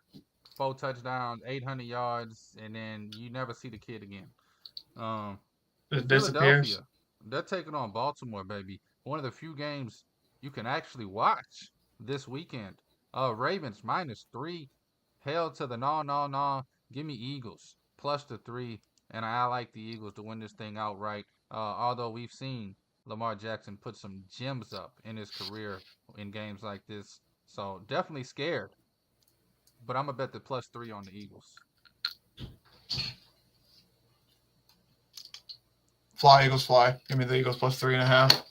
A: 4 touchdowns, 800 yards, and then you never see the kid again.
D: It disappears.
A: Philadelphia, they're taking on Baltimore, baby. One of the few games you can actually watch this weekend. Ravens -3. Hell to the no. Give me Eagles +3, and I like the Eagles to win this thing outright. Although we've seen Lamar Jackson put some gems up in his career in games like this, so definitely scared. But I'm going to bet the +3 on the Eagles.
D: Fly, Eagles, fly. Give me the Eagles +3.5.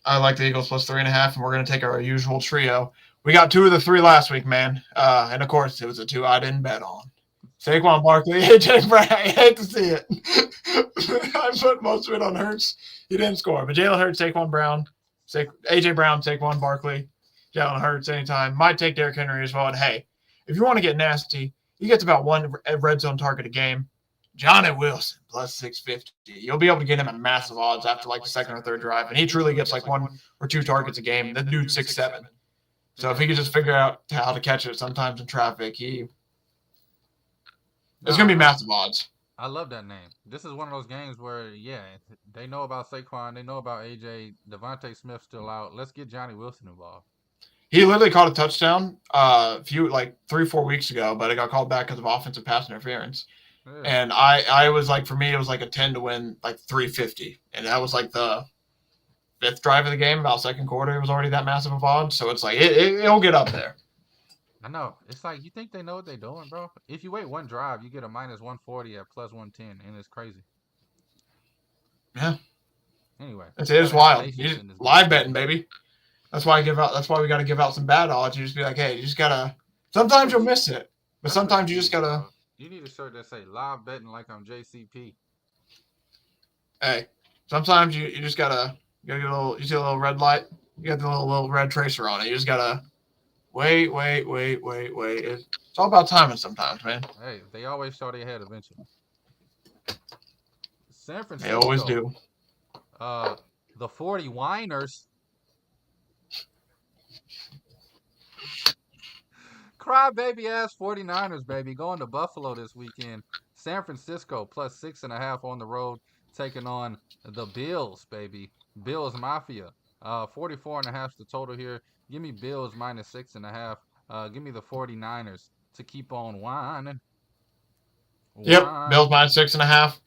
D: I like the Eagles +3.5, and we're going to take our usual trio. We got 2 of the 3 last week, man. And, of course, it was the 2 I didn't bet on. Saquon Barkley, AJ Brown. I hate to see it. I put most of it on Hurts. He didn't score. But Jalen Hurts, Saquon Brown, AJ Brown, Saquon Barkley, Jalen Hurts anytime. Might take Derrick Henry as well. And, hey, if you want to get nasty, he gets about 1 red zone target a game. Johnny Wilson +650. You'll be able to get him at massive odds after like the second or third drive, and he truly gets like 1 or 2 targets a game. The dude's 6'7". So if he could just figure out how to catch it sometimes in traffic, it's gonna be massive odds.
A: I love that name. This is one of those games where, yeah, they know about Saquon, they know about AJ, Devontae Smith still out. Let's get Johnny Wilson involved.
D: He literally caught a touchdown 3-4 weeks ago, but it got called back because of offensive pass interference. Yeah. And I was like, for me, it was like a 10 to win, like 350. And that was like the 5th drive of the game, about second quarter. It was already that massive of odds. So it's like, it'll get up there.
A: I know. It's like, you think they know what they're doing, bro? If you wait 1 drive, you get a -140 at +110, and it's crazy.
D: Yeah.
A: Anyway.
D: It is wild. Live betting, baby. That's why we got to give out some bad odds. You just be like, hey, you just got to – sometimes you'll miss it. But sometimes you just got to –
A: You need a shirt that say live betting like I'm JCP.
D: Hey, sometimes you just got to get a little – you see a little red light? You got the little red tracer on it. You just got to wait. It's all about timing sometimes, man.
A: Hey, they always show their head eventually. San Francisco.
D: They always do.
A: The 40 Winers. Cry baby ass 49ers, baby. Going to Buffalo this weekend. San Francisco +6.5 on the road, taking on the Bills, baby. Bills Mafia. 44.5 is the total here. Give me Bills -6.5. Give me the 49ers to keep on whining.
D: Yep, Bills -6.5.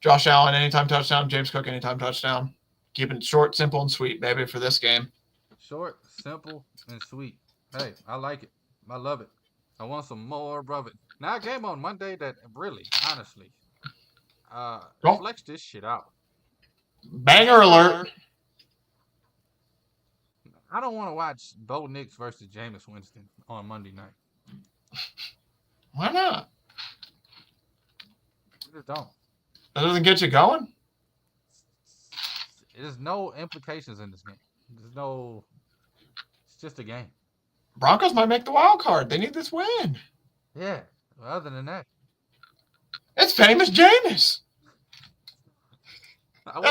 D: Josh Allen, anytime touchdown. James Cook, anytime touchdown. Keeping it short, simple, and sweet, baby, for this game.
A: Short, simple, and sweet. Hey, I like it. I love it. I want some more of it. Now, a game on Monday that really, honestly, flex this shit out.
D: Banger alert.
A: I don't want to watch Bo Nix versus Jameis Winston on Monday night.
D: Why not?
A: I just don't.
D: That doesn't get you going?
A: There's no implications in this game. It's just a game.
D: Broncos might make the wild card. They need this win.
A: Yeah. Well, other than that,
D: it's famous Jameis.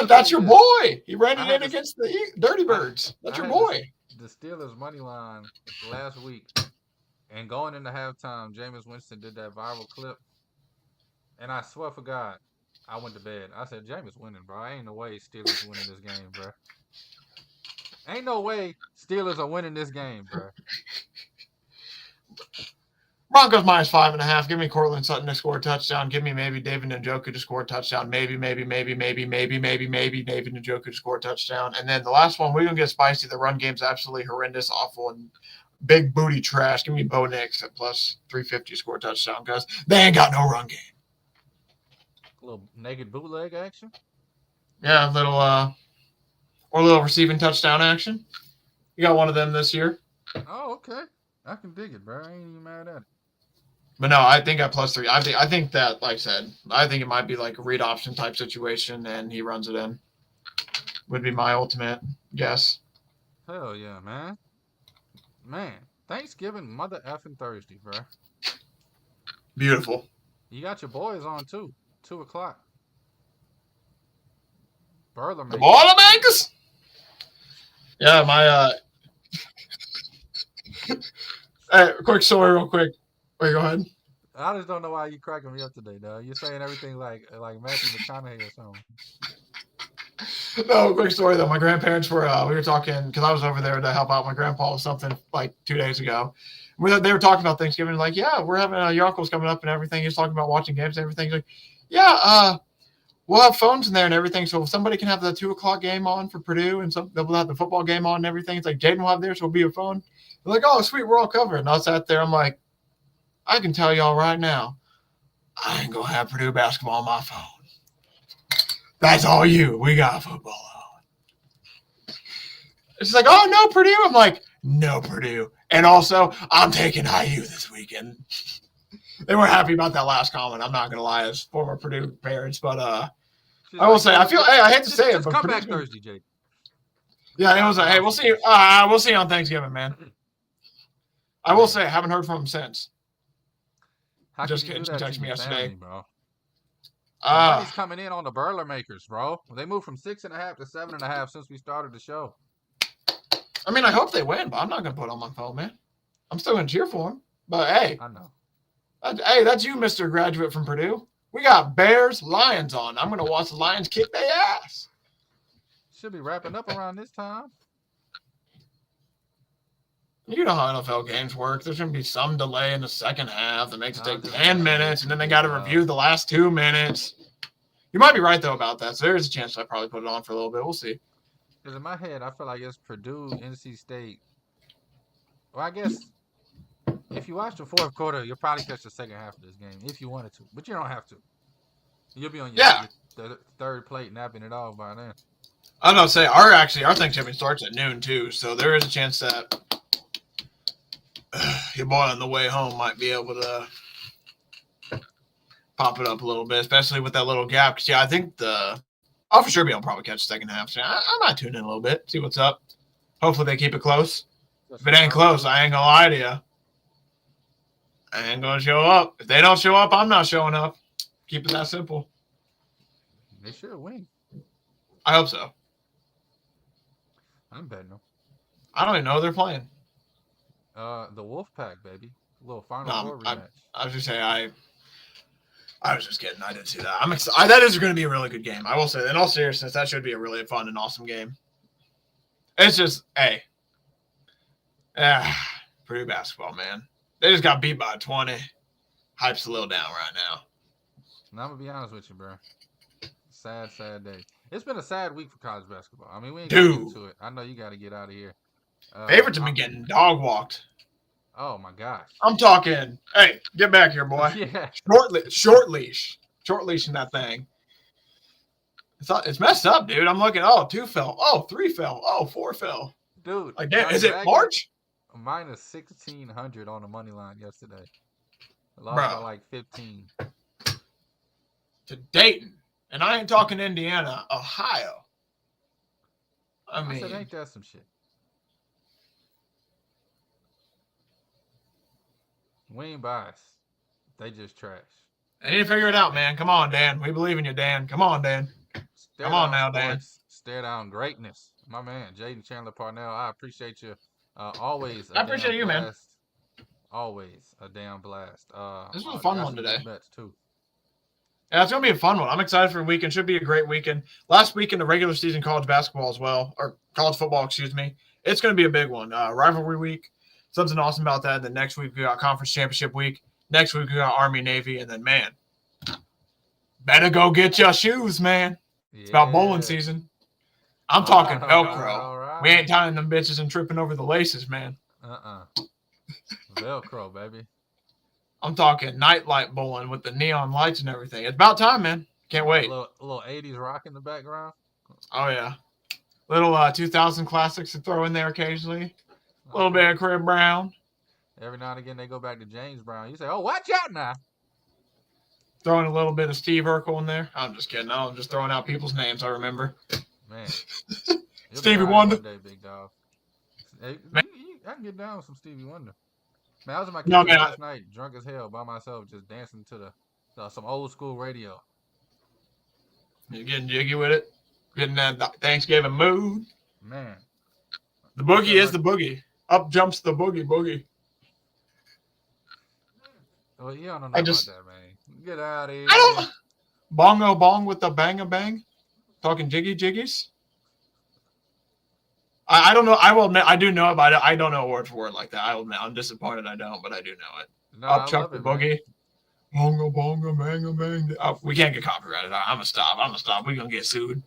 D: That's your boy. He ran it in against the Dirty Birds. That's your boy.
A: The Steelers money line last week, and going into halftime, Jameis Winston did that viral clip, and I swear for God, I went to bed. I said, Jameis winning, bro. Ain't no way Steelers winning this game, bro. Ain't no way Steelers are winning this game, bro.
D: Broncos -5.5. Give me Cortland Sutton to score a touchdown. Give me maybe David Njoku to score a touchdown. Maybe David Njoku to score a touchdown. And then the last one, we're going to get spicy. The run game's absolutely horrendous, awful, and big booty trash. Give me Bo Nix at +350 to score a touchdown because they ain't got no run game.
A: A little naked bootleg action?
D: Yeah, a little receiving touchdown action. You got one of them this year.
A: Oh, okay. I can dig it, bro. I ain't even mad at it.
D: But no, I think at +3. I think that, like I said, I think it might be like a read option type situation, and he runs it in. Would be my ultimate guess.
A: Hell yeah, man. Man, Thanksgiving mother effing Thursday, bro.
D: Beautiful.
A: You got your boys on too. 2:00.
D: The Boilermakers? Yeah, my hey, quick story real quick. Wait, go ahead.
A: I just don't know why you cracking me up today, dog. You're saying everything like Matthew McConaughey or something.
D: No, quick story though. My grandparents were we were talking because I was over there to help out my grandpa with something like 2 days ago. They were talking about Thanksgiving, like, yeah, we're having your uncle's coming up and everything. He's talking about watching games and everything. He's like, yeah, we'll have phones in there and everything. So if somebody can have the 2:00 game on for Purdue and they'll have the football game on and everything. It's like Jaden will have theirs, so it'll be a phone. They're like, oh, sweet, we're all covered. And I sat there, I'm like, I can tell y'all right now, I ain't gonna have Purdue basketball on my phone. That's all you. We got football on. It's like, oh, no Purdue. I'm like, no Purdue. And also, I'm taking IU this weekend. They weren't happy about that last comment. I'm not gonna lie, as former Purdue parents, but I will say, I hate to say it, but
A: come back Thursday, Jake.
D: Yeah, it was hey, we'll see. We'll see you on Thanksgiving, man. I will say, I haven't heard from him since. Just kidding. She texted me yesterday,
A: bro. Money's coming in on the Boilermakers, bro. They moved from 6.5 to 7.5 since we started the show.
D: I mean, I hope they win, but I'm not gonna put it on my phone, man. I'm still gonna cheer for them. But hey,
A: I know.
D: Hey, that's you, Mr. Graduate from Purdue. We got Bears, Lions on. I'm gonna watch the Lions kick their ass.
A: Should be wrapping up around this time.
D: You know how NFL games work. There's going to be some delay in the second half that makes it take 10 minutes, and then they got to review the last 2 minutes. You might be right, though, about that. So there is a chance I probably put it on for a little bit. We'll see.
A: Because in my head, I feel like it's Purdue, NC State. Well, I guess if you watch the fourth quarter, you'll probably catch the second half of this game if you wanted to. But you don't have to. You'll be on your third plate napping it off by then.
D: I was going to say, our Thanksgiving starts at noon, too. So there is a chance that your boy on the way home might be able to pop it up a little bit, especially with that little gap. Because, yeah, I think I'll for sure be able to probably catch the second half. So I might tune in a little bit, see what's up. Hopefully they keep it close. If it ain't close, I ain't going to lie to you. I ain't going to show up. If they don't show up, I'm not showing up. Keep it that simple.
A: They should win.
D: I hope so.
A: I'm betting them.
D: I don't even know who they're playing.
A: The Wolfpack, baby. A little Final Four rematch.
D: I was just saying, I was just kidding. I didn't see that. I'm excited. That is going to be a really good game. I will say, in all seriousness, that should be a really fun and awesome game. It's just, hey, Purdue basketball, man. They just got beat by 20. Hype's a little down right now.
A: And I'm going to be honest with you, bro. Sad, sad day. It's been a sad week for college basketball. I mean, we ain't got to get into it. I know you got to get out of here.
D: Favorites have been getting dog walked.
A: Oh, my gosh.
D: I'm talking, hey, get back here, boy.
A: Yeah.
D: Short leash. Short leash in that thing. It's messed up, dude. I'm looking, 2 fell. 3 fell. 4 fell.
A: Dude.
D: Like, damn, is it March?
A: Minus 1,600 on the money line yesterday. Lost by like 15.
D: To Dayton. And I ain't talking Indiana, Ohio. I
A: said, ain't that some shit? We ain't biased. They just trash.
D: They need to figure it out, man. Come on, Dan. We believe in you, Dan. Come on, Dan.
A: Stare
D: Come on
A: down
D: now, Dan.
A: sports. Stare down greatness. My man, Jaden Chandler Parnell. I appreciate you. Always a
D: I
A: damn
D: appreciate you, man.
A: blast. Always a damn blast.
D: This was a fun
A: Got
D: one
A: some
D: today.
A: good bets too.
D: Yeah, it's gonna be a fun one. I'm excited for the weekend. Should be a great weekend. Last weekend, the regular season college basketball as well, or college football, excuse me. It's gonna be a big one. Rivalry week. Something awesome about that. And then next week we got conference championship week. Next week we got Army Navy, and then man, better go get your shoes, man. It's about bowling
A: Yeah.
D: season. I'm
A: All
D: talking
A: right,
D: Velcro.
A: all right.
D: We ain't tying them bitches and tripping over the laces, man.
A: Velcro, baby.
D: I'm talking nightlight bowling with the neon lights and everything. It's about time, man. Can't wait.
A: A little 80s rock in the background.
D: Oh yeah, little 2000 classics to throw in there occasionally. A little bit of Crib Brown.
A: Every now and again they go back to James Brown. You say, "Oh, watch out now."
D: Throwing a little bit of Steve Urkel in there. I'm just kidding. I'm just throwing out people's names I remember.
A: Man,
D: Stevie Wonder.
A: One day, big dog. Hey,
D: Man.
A: I can get down with some Stevie Wonder. Man, I was in my
D: No,
A: kitchen
D: man,
A: last night, drunk as hell by myself, just dancing to some old school radio.
D: You're getting jiggy with it. Getting that Thanksgiving mood.
A: Man,
D: The boogie is the boogie. Up jumps the boogie.
A: well, you don't know about that, man. Get out of here.
D: I don't. Bongo bong with the bang bang. Talking jiggies. I don't know. I will admit I do know about it. I don't know word for word like that. I will admit I'm disappointed I don't, but I do know it.
A: No,
D: Up
A: I
D: chuck the boogie. Bongo bongo bang. Oh, we can't get copyrighted. I'm gonna stop. We're gonna get sued.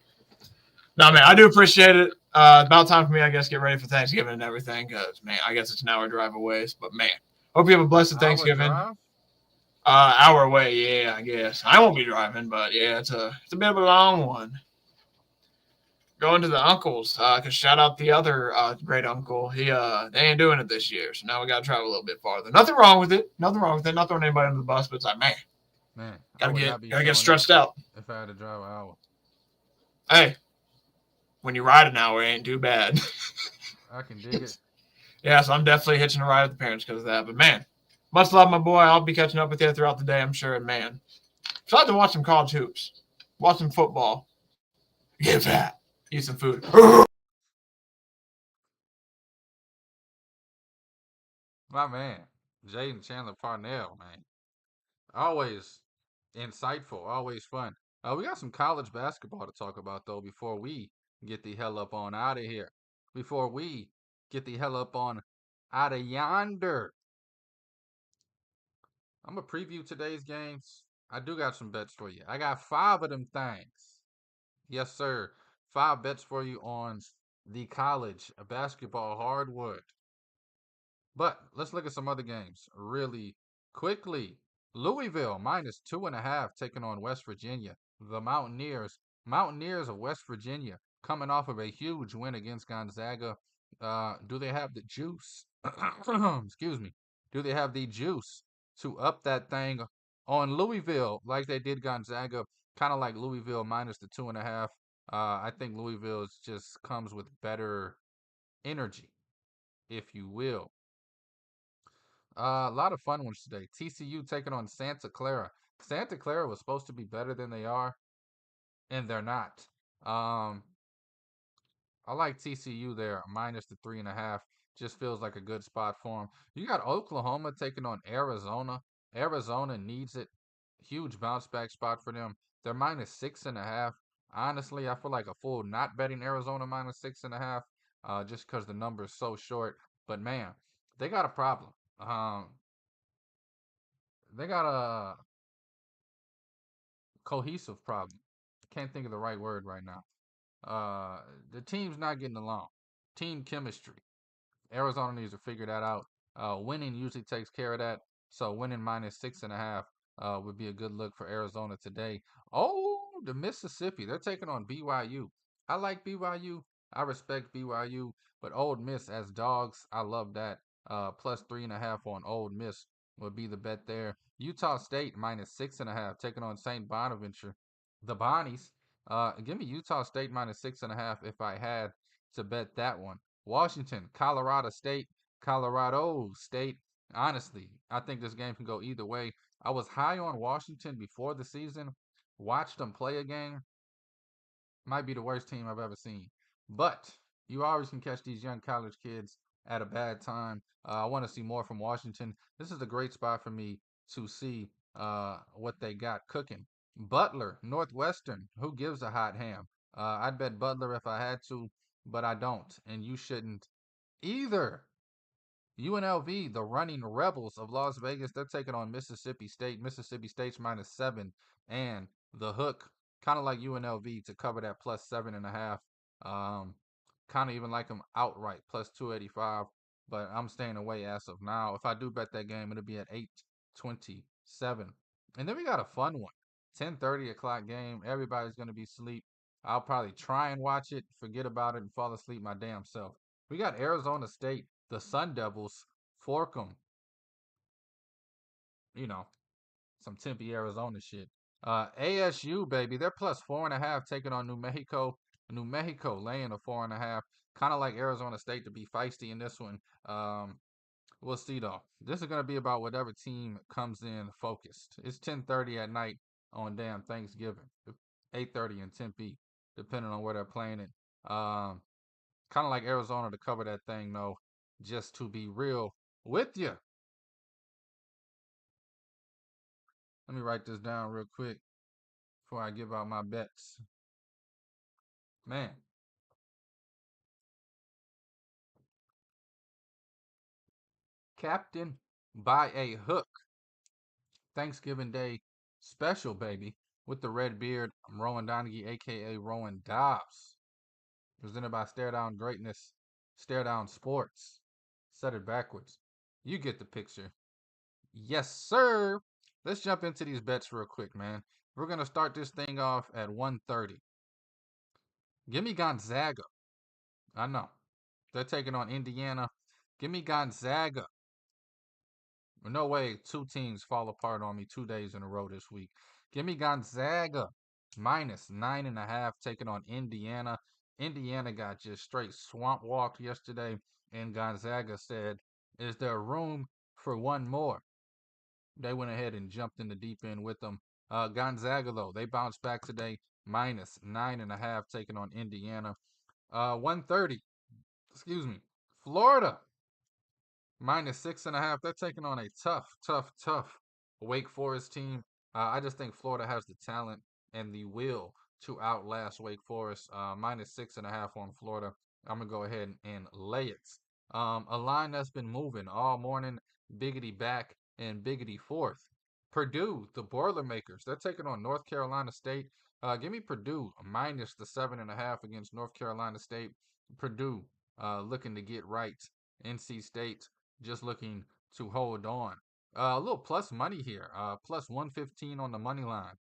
D: No, man, I do appreciate it. About time for me, I guess, get ready for Thanksgiving and everything. Cause man, I guess it's an hour drive away. But man, hope you have a blessed Thanksgiving. Hour away, yeah, I guess. I won't be driving, but yeah, it's a bit of a long one. Going to the uncles, cause shout out the other great uncle. They ain't doing it this year, so now we gotta travel a little bit farther. Nothing wrong with it. Not throwing anybody under the bus, but it's like, man, gotta get stressed out.
A: If I had to drive an hour.
D: Hey, when you ride an hour, it ain't too bad.
A: I can dig it.
D: Yeah, so I'm definitely hitching a ride with the parents because of that. But man, much love, my boy. I'll be catching up with you throughout the day, I'm sure. And man, try to watch some college hoops, watch some football, get fat, eat some food.
A: My man, Jaden Chandler Parnell, man. Always insightful, always fun. We got some college basketball to talk about, though, before we get the hell up on out of here. Before we get the hell up on out of yonder. I'm going to preview today's games. I do got some bets for you. I got 5 of them things. Yes, sir. 5 bets for you on the college basketball hardwood. But let's look at some other games really quickly. Louisville minus 2.5 taking on West Virginia. The Mountaineers of West Virginia coming off of a huge win against Gonzaga. Do they have the juice? Excuse me. Do they have the juice to up that thing on Louisville like they did Gonzaga? Kind of like Louisville minus the 2.5. I think Louisville just comes with better energy, if you will. A lot of fun ones today. TCU taking on Santa Clara. Santa Clara was supposed to be better than they are, and they're not. I like TCU there, minus the 3.5. Just feels like a good spot for them. You got Oklahoma taking on Arizona. Arizona needs it. Huge bounce back spot for them. They're minus 6.5. Honestly, I feel like a fool not betting Arizona minus 6.5, just because the number is so short. But man, they got a problem. They got a cohesive problem. Can't think of the right word right now. The team's not getting along. Team chemistry. Arizona needs to figure that out. Winning usually takes care of that. So winning minus 6.5 would be a good look for Arizona today. Oh, the Mississippi. They're taking on BYU. I like BYU. I respect BYU. But Ole Miss as dogs, I love that. Plus 3.5 on Ole Miss would be the bet there. Utah State minus 6.5 taking on St. Bonaventure. The Bonnies. Give me Utah State minus 6.5 if I had to bet that one. Washington, Colorado State. Honestly, I think this game can go either way. I was high on Washington before the season. Watched them play a game. Might be the worst team I've ever seen. But you always can catch these young college kids at a bad time. I want to see more from Washington. This is a great spot for me to see what they got cooking. Butler, Northwestern. Who gives a hot ham? I'd bet Butler if I had to, but I don't, and you shouldn't either. UNLV, the running Rebels of Las Vegas, they're taking on Mississippi State. Mississippi State's -7, and the hook, kind of like UNLV to cover that +7.5. Kind of even like them outright, +285. But I'm staying away as of now. If I do bet that game, it'll be at 827. And then we got a fun one, 10:30 o'clock game. Everybody's gonna be asleep. I'll probably try and watch it, forget about it, and fall asleep my damn self. We got Arizona State, the Sun Devils, fork 'em. You know, some Tempe, Arizona shit. ASU, baby, they're +4.5 taking on New Mexico. New Mexico laying a 4.5. Kind of like Arizona State to be feisty in this one. We'll see though. This is gonna be about whatever team comes in focused. It's 10:30 at night on damn Thanksgiving. 8:30 in Tempe, depending on where they're playing it. Kind of like Arizona to cover that thing though. Just to be real with you. Let me write this down real quick before I give out my bets. Man, Captain by a hook. Thanksgiving Day special, baby. With the red beard, I'm Rowan Donaghy, aka Rowan Dobbs. Presented by Stare Down Greatness, Stare Down Sports. Set it backwards. You get the picture. Yes, sir. Let's jump into these bets real quick, man. We're gonna start this thing off at 1:30. Give me Gonzaga. I know. They're taking on Indiana. Give me Gonzaga. No way two teams fall apart on me 2 days in a row this week. Give me Gonzaga -9.5 taking on Indiana. Indiana got just straight swamp walked yesterday, and Gonzaga said, "Is there room for one more?" They went ahead and jumped in the deep end with them. Gonzaga, though, they bounced back today, -9.5 taking on Indiana. 1:30, excuse me, Florida -6.5. They're taking on a tough Wake Forest team. I just think Florida has the talent and the will to outlast Wake Forest. -6.5 on Florida. I'm gonna go ahead and lay it. A line that's been moving all morning. Biggity back and biggity forth. Purdue, the Boilermakers, they're taking on North Carolina State. Give me Purdue -7.5 against North Carolina State. Purdue looking to get right. NC State just looking to hold on. A little plus money here. +115 on the money line.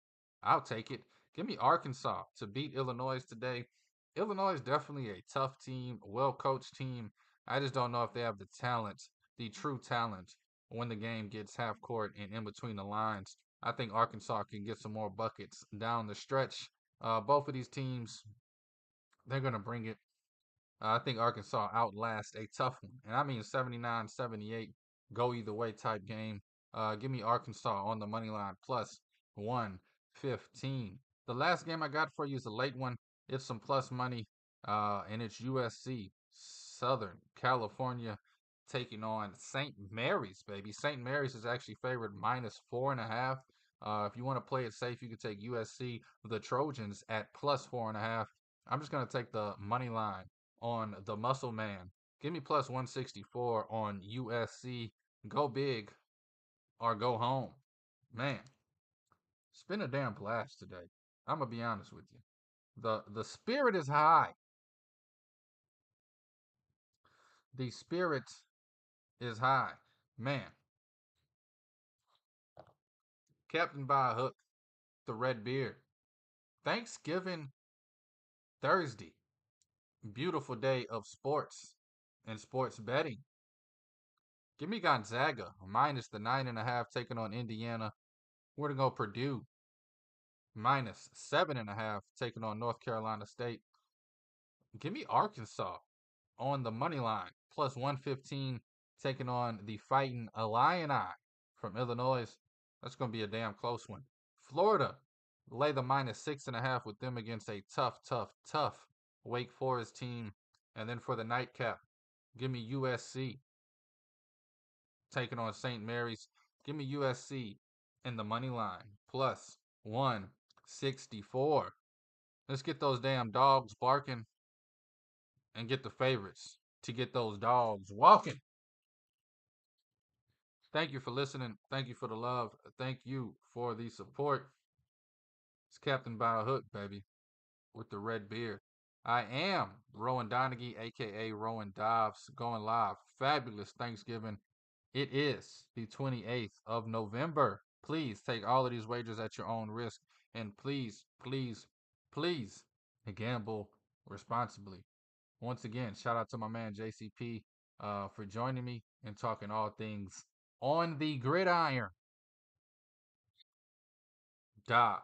A: I'll take it. Give me Arkansas to beat Illinois today. Illinois is definitely a tough team, well-coached team. I just don't know if they have the talent, the true talent, when the game gets half court and in between the lines. I think Arkansas can get some more buckets down the stretch. Both of these teams, they're going to bring it. I think Arkansas outlasts a tough one. And I mean 79-78, go either way type game. Give me Arkansas on the money line +115. The last game I got for you is a late one. It's some plus money, and it's USC, Southern California, taking on St. Mary's, baby. St. Mary's is actually favored -4.5. If you want to play it safe, you can take USC, the Trojans, at +4.5. I'm just going to take the money line on the Muscle Man. Give me +164 on USC. Go big or go home. Man, it's been a damn blast today. I'm gonna be honest with you. The spirit is high. The spirit is high. Man, Captain by a hook, the red beard. Thanksgiving Thursday. Beautiful day of sports and sports betting. Give me Gonzaga minus the 9.5 taking on Indiana. We're gonna go Purdue -7.5 taking on North Carolina State. Give me Arkansas on the money line +115 taking on the Fighting Illini from Illinois. That's gonna be a damn close one. Florida lay the -6.5 with them against a tough Wake Forest team. And then for the nightcap, give me USC taking on St. Mary's. Give me USC in the money line plus 164. Let's get those damn dogs barking and get the favorites to get those dogs walking. Thank you for listening. Thank you for the love. Thank you for the support. It's Captain by a Hook, baby, with the red beard. I am Rowan Donaghy, aka Rowan Dobbs, going live. Fabulous Thanksgiving. It is the 28th of November. Please take all of these wagers at your own risk. And please gamble responsibly. Once again, shout out to my man JCP for joining me and talking all things on the gridiron. Dobbs.